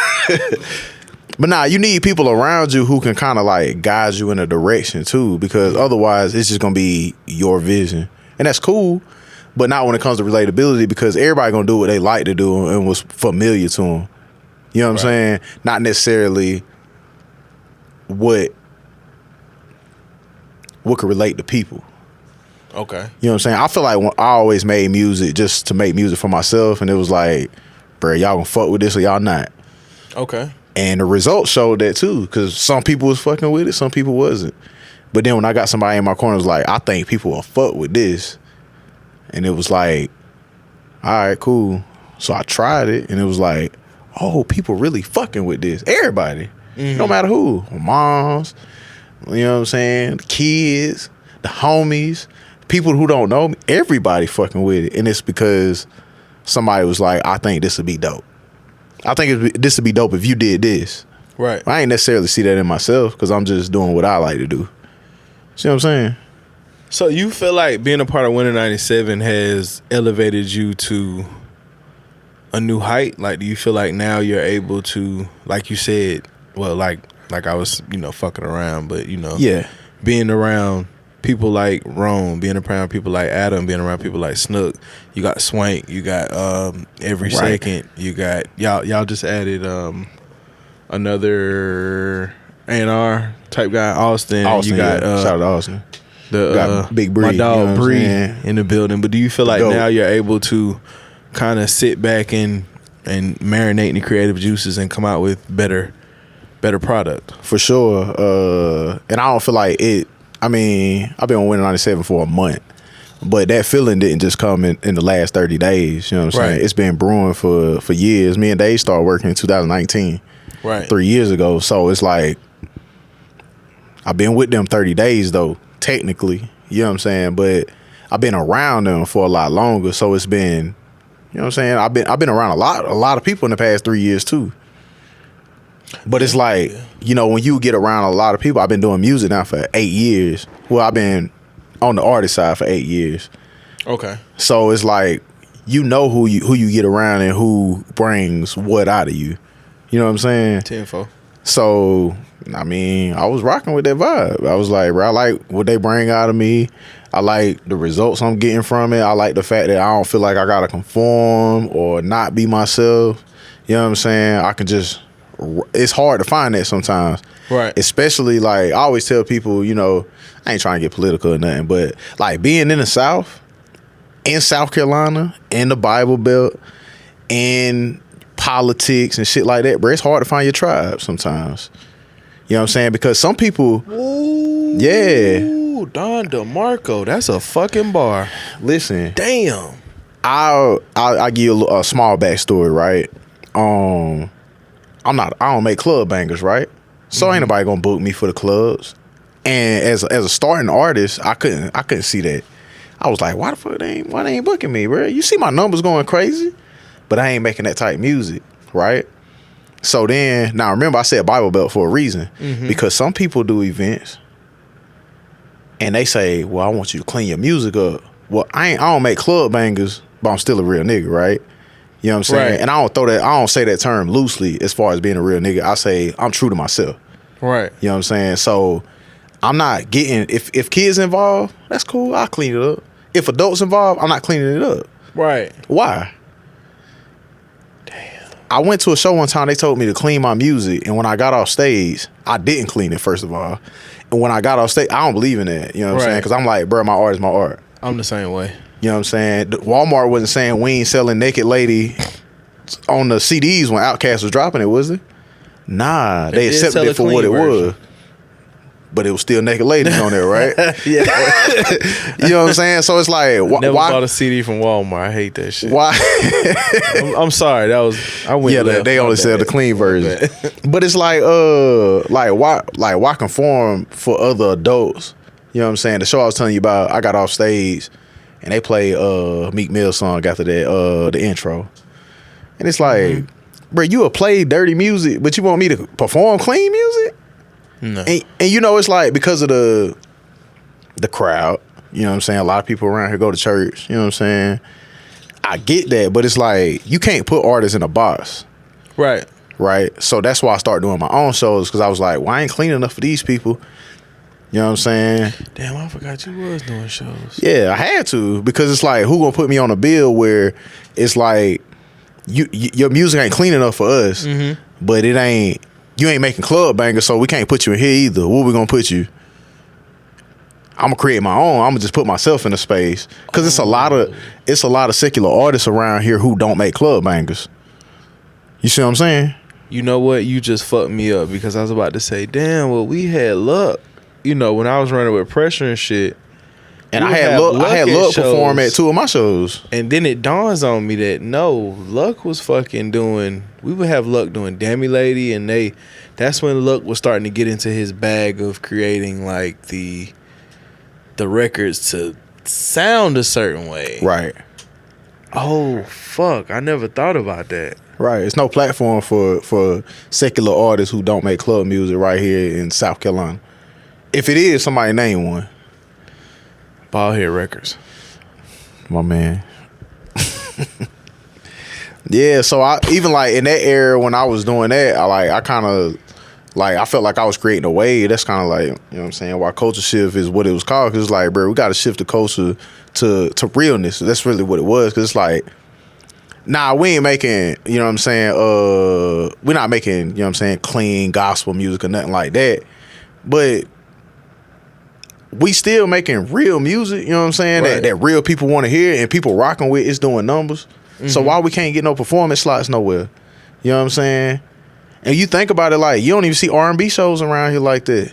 but you need people around you who can kind of like guide you in a direction too, because otherwise it's just gonna be your vision, and that's cool. But not when it comes to relatability, because everybody gonna do what they like to do and what's familiar to them. You know what I'm saying? Not necessarily what could relate to people. Okay. You know what I'm saying? I feel like when I always made music just to make music for myself, and it was like, bro, y'all gonna fuck with this or y'all not. Okay. And the results showed that too, because some people was fucking with it, some people wasn't. But then when I got somebody in my corner, it was like, I think people will fuck with this. And it was like, all right, cool. So I tried it, and it was like, oh, people really fucking with this. Everybody. No matter who. Moms, you know what I'm saying? The kids, the homies, people who don't know me, everybody fucking with it. And it's because somebody was like, I think this would be dope. I think this would be dope if you did this. Right. I ain't necessarily see that in myself because I'm just doing what I like to do. See what I'm saying? So you feel like being a part of Winter 97 has elevated you to a new height? Like, do you feel like now you're able to, like you said, well, like I was, fucking around, but, being around people like Rome, being around people like Adam, being around people like Snook, you got Swank, you got Every Second, you got, y'all just added another A&R type guy, Austin. You got, shout out to Austin. The Big Bree, my dog Bree in the building. But do you feel like now you're able to kind of sit back and marinate in the creative juices and come out with better product? For sure. And I don't feel like it. I mean, I've been on Winter 97 for a month, but that feeling didn't just come in the last 30 days. You know what I'm saying? It's been brewing for years. Me and Dave started working in 2019, 3 years ago. So it's like I've been with them 30 days though. Technically, you know what I'm saying, but I've been around them for a lot longer, so it's been, you know what I'm saying, I've been around a lot of people in the past 3 years too. But it's like, when you get around a lot of people, I've been doing music now for 8 years. Well, I've been on the artist side for 8 years. Okay. So it's like, who you get around and who brings what out of you. You know what I'm saying? Tenfold. So, I mean, I was rocking with that vibe. I was like, bro, I like what they bring out of me. I like the results I'm getting from it. I like the fact that I don't feel like I got to conform or not be myself. You know what I'm saying? I can just, it's hard to find that sometimes. Right. Especially, like, I always tell people, I ain't trying to get political or nothing, but, like, being in the South, in South Carolina, in the Bible Belt, and politics and shit like that, bro, it's hard to find your tribe sometimes. You know what I'm saying? Because some people, yeah. Don DeMarco, that's a fucking bar. Listen, damn. I'll give you a small backstory, right? I don't make club bangers, right? So ain't nobody gonna book me for the clubs. And as a starting artist, I couldn't see that. I was like, why the fuck they ain't booking me, bro? You see my numbers going crazy, but I ain't making that type of music, right? So then, now remember I said Bible Belt for a reason, because some people do events and they say, well, I want you to clean your music up. Well, I don't make club bangers, but I'm still a real nigga, right? You know what I'm saying? Right. And I don't say that term loosely as far as being a real nigga. I say I'm true to myself. Right. You know what I'm saying? So I'm not getting, if kids involved, that's cool, I'll clean it up. If adults involved, I'm not cleaning it up. Right. Why? Damn. I went to a show one time, they told me to clean my music, and when I got off stage, I didn't clean it, first of all. And when I got off stage, I don't believe in that. You know what I'm saying? Because I'm like, bro, my art is my art. I'm the same way. You know what I'm saying? Walmart wasn't saying we ain't selling Naked Lady on the CDs when Outkast was dropping it, was it? Nah, they accepted it for what it was. But it was still Naked Ladies on there, right? Yeah. You know what I'm saying? So it's like, never why? bought a CD from Walmart. I hate that shit. Why? I'm sorry. I went. Yeah, they only sell the clean version. But it's like why conform for other adults? You know what I'm saying? The show I was telling you about, I got off stage and they played Meek Mill song after that, the intro. And it's like, bro, you will play dirty music, but you want me to perform clean music? No. And you know, it's like because of the crowd, you know what I'm saying? A lot of people around here go to church, you know what I'm saying? I get that, but it's like you can't put artists in a box. Right. Right? So that's why I started doing my own shows, because I was like, well, I ain't clean enough for these people. You know what I'm saying? Damn, I forgot you was doing shows. Yeah, I had to, because it's like, who gonna put me on a bill where it's like your music ain't clean enough for us, but you ain't making club bangers, so we can't put you in here either. Where we gonna put you? I'm gonna create my own. I'm gonna just put myself in a space, because it's a lot of secular artists around here who don't make club bangers. You see what I'm saying? You know what? You just fucked me up, because I was about to say, damn, well, we had Luck. You know, when I was running with Pressure and shit. And I had Luck perform at 2 of my shows. And then it dawns on me that no, Luck was fucking doing, we would have Luck doing Dammy Lady, and that's when Luck was starting to get into his bag of creating like the records to sound a certain way. Right. Oh fuck, I never thought about that. Right. It's no platform for secular artists who don't make club music right here in South Carolina. If it is, somebody name one. Baldhead Records. My man. Yeah, so I even like in that era when I was doing that, I kind of like, I felt like I was creating a wave. That's kind of like, you know what I'm saying, why culture shift is what it was called. Because it's like, bro, we got to shift the culture to realness. That's really what it was. Because it's like, nah, we ain't making, you know what I'm saying, we're not making, you know what I'm saying, clean gospel music or nothing like that. But we still making real music, you know what I'm saying, right, that real people want to hear and people rocking with. It's doing numbers. So why we can't get no performance slots nowhere? You know what I'm saying? And you think about it, like, you don't even see R&B shows around here like that.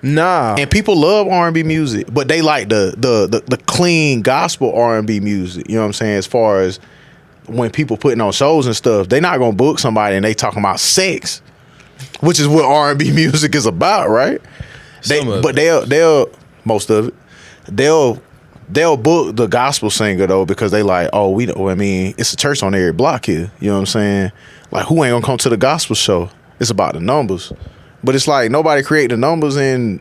Nah. And people love R&B music, but they like the clean gospel R&B music. You know what I'm saying? As far as when people putting on shows and stuff, they not gonna book somebody and they talking about sex, which is what R&B music is about, right? They'll most of it, they'll book the gospel singer though, because they like, oh, it's a church on every block here. You know what I'm saying? Like, who ain't gonna come to the gospel show? It's about the numbers. But it's like nobody create the numbers in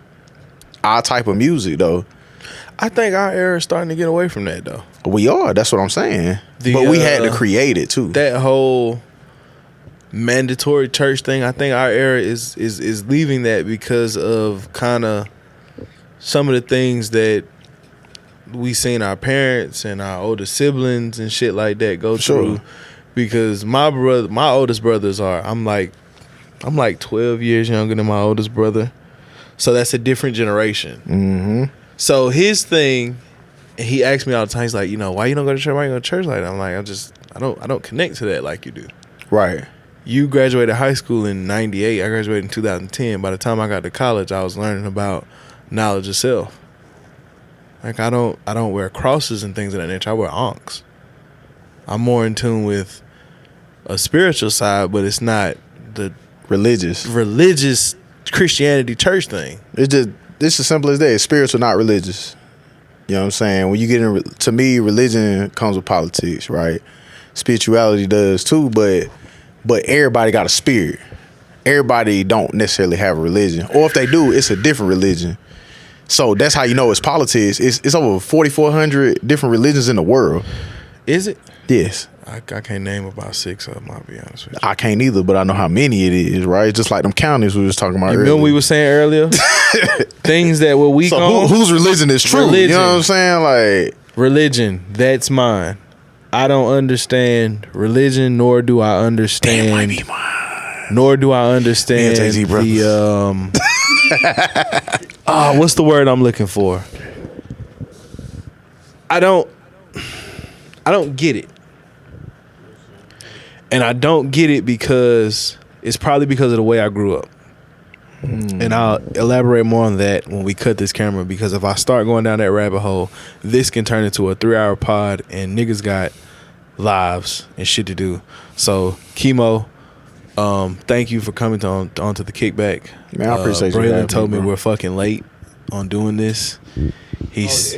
our type of music though. I think our era is starting to get away from that though. We are. That's what I'm saying. But we had to create it too. That whole mandatory church thing, I think our era is leaving that because of kind of some of the things that we seen our parents and our older siblings and shit like that go through. Because my oldest brothers I'm like 12 years younger than my oldest brother, so that's a different generation. So his thing And he asked me all the time, he's like, why you don't go to church? Why you go to church like that? I'm like, I don't connect to that like you do. Right. You graduated high school in 98. I graduated in 2010. By the time I got to college, I was learning about knowledge of self. Like I don't wear crosses and things of that nature. I wear ankhs. I'm more in tune with a spiritual side, but it's not the religious Christianity church thing. It's as simple as that. It's spiritual, not religious. You know what I'm saying? When you get in, to me, religion comes with politics, right? Spirituality does too, but everybody got a spirit. Everybody don't necessarily have a religion, or if they do, it's a different religion. So that's how you know it's politics. It's over 4,400 different religions in the world. Is it? Yes. I can't name about 6 of them, I'll be honest with you. I can't either, but I know how many it is, right? Just like them counties we was talking about earlier. Remember we were saying earlier? Things that were weak on? Whose religion is true? Religion. You know what I'm saying? Like religion, that's mine. I don't understand religion, nor do I understand... That might be mine. Nor do I understand the... what's the word I'm looking for? I don't get it. And I don't get it because it's probably because of the way I grew up. And I'll elaborate more on that when we cut this camera, because if I start going down that rabbit hole, this can turn into a 3-hour pod and niggas got lives and shit to do. So, Khemo, thank you for coming onto the Kickback. Man, I appreciate you. Braylon told me we're fucking late on doing this. He's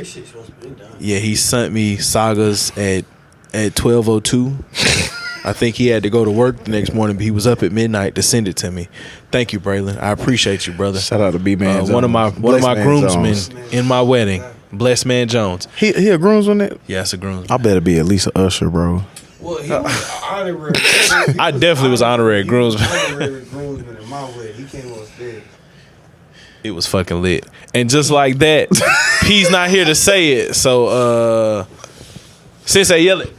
he sent me Sagas at 12:02. I think he had to go to work the next morning, but he was up at midnight to send it to me. Thank you, Braylon. I appreciate you, brother. Shout out to B-Man one of my groomsmen in my wedding, Blessed Man Jones. He a groomsman? Yeah, it's a groomsman. I better be at least an usher, bro. Well, he was honorary. I definitely was honorary groomsman. Honorary groomsman in my wedding. He came on stage. It was fucking lit. And just like that, P's not here to say it. So, Sensei, yell it.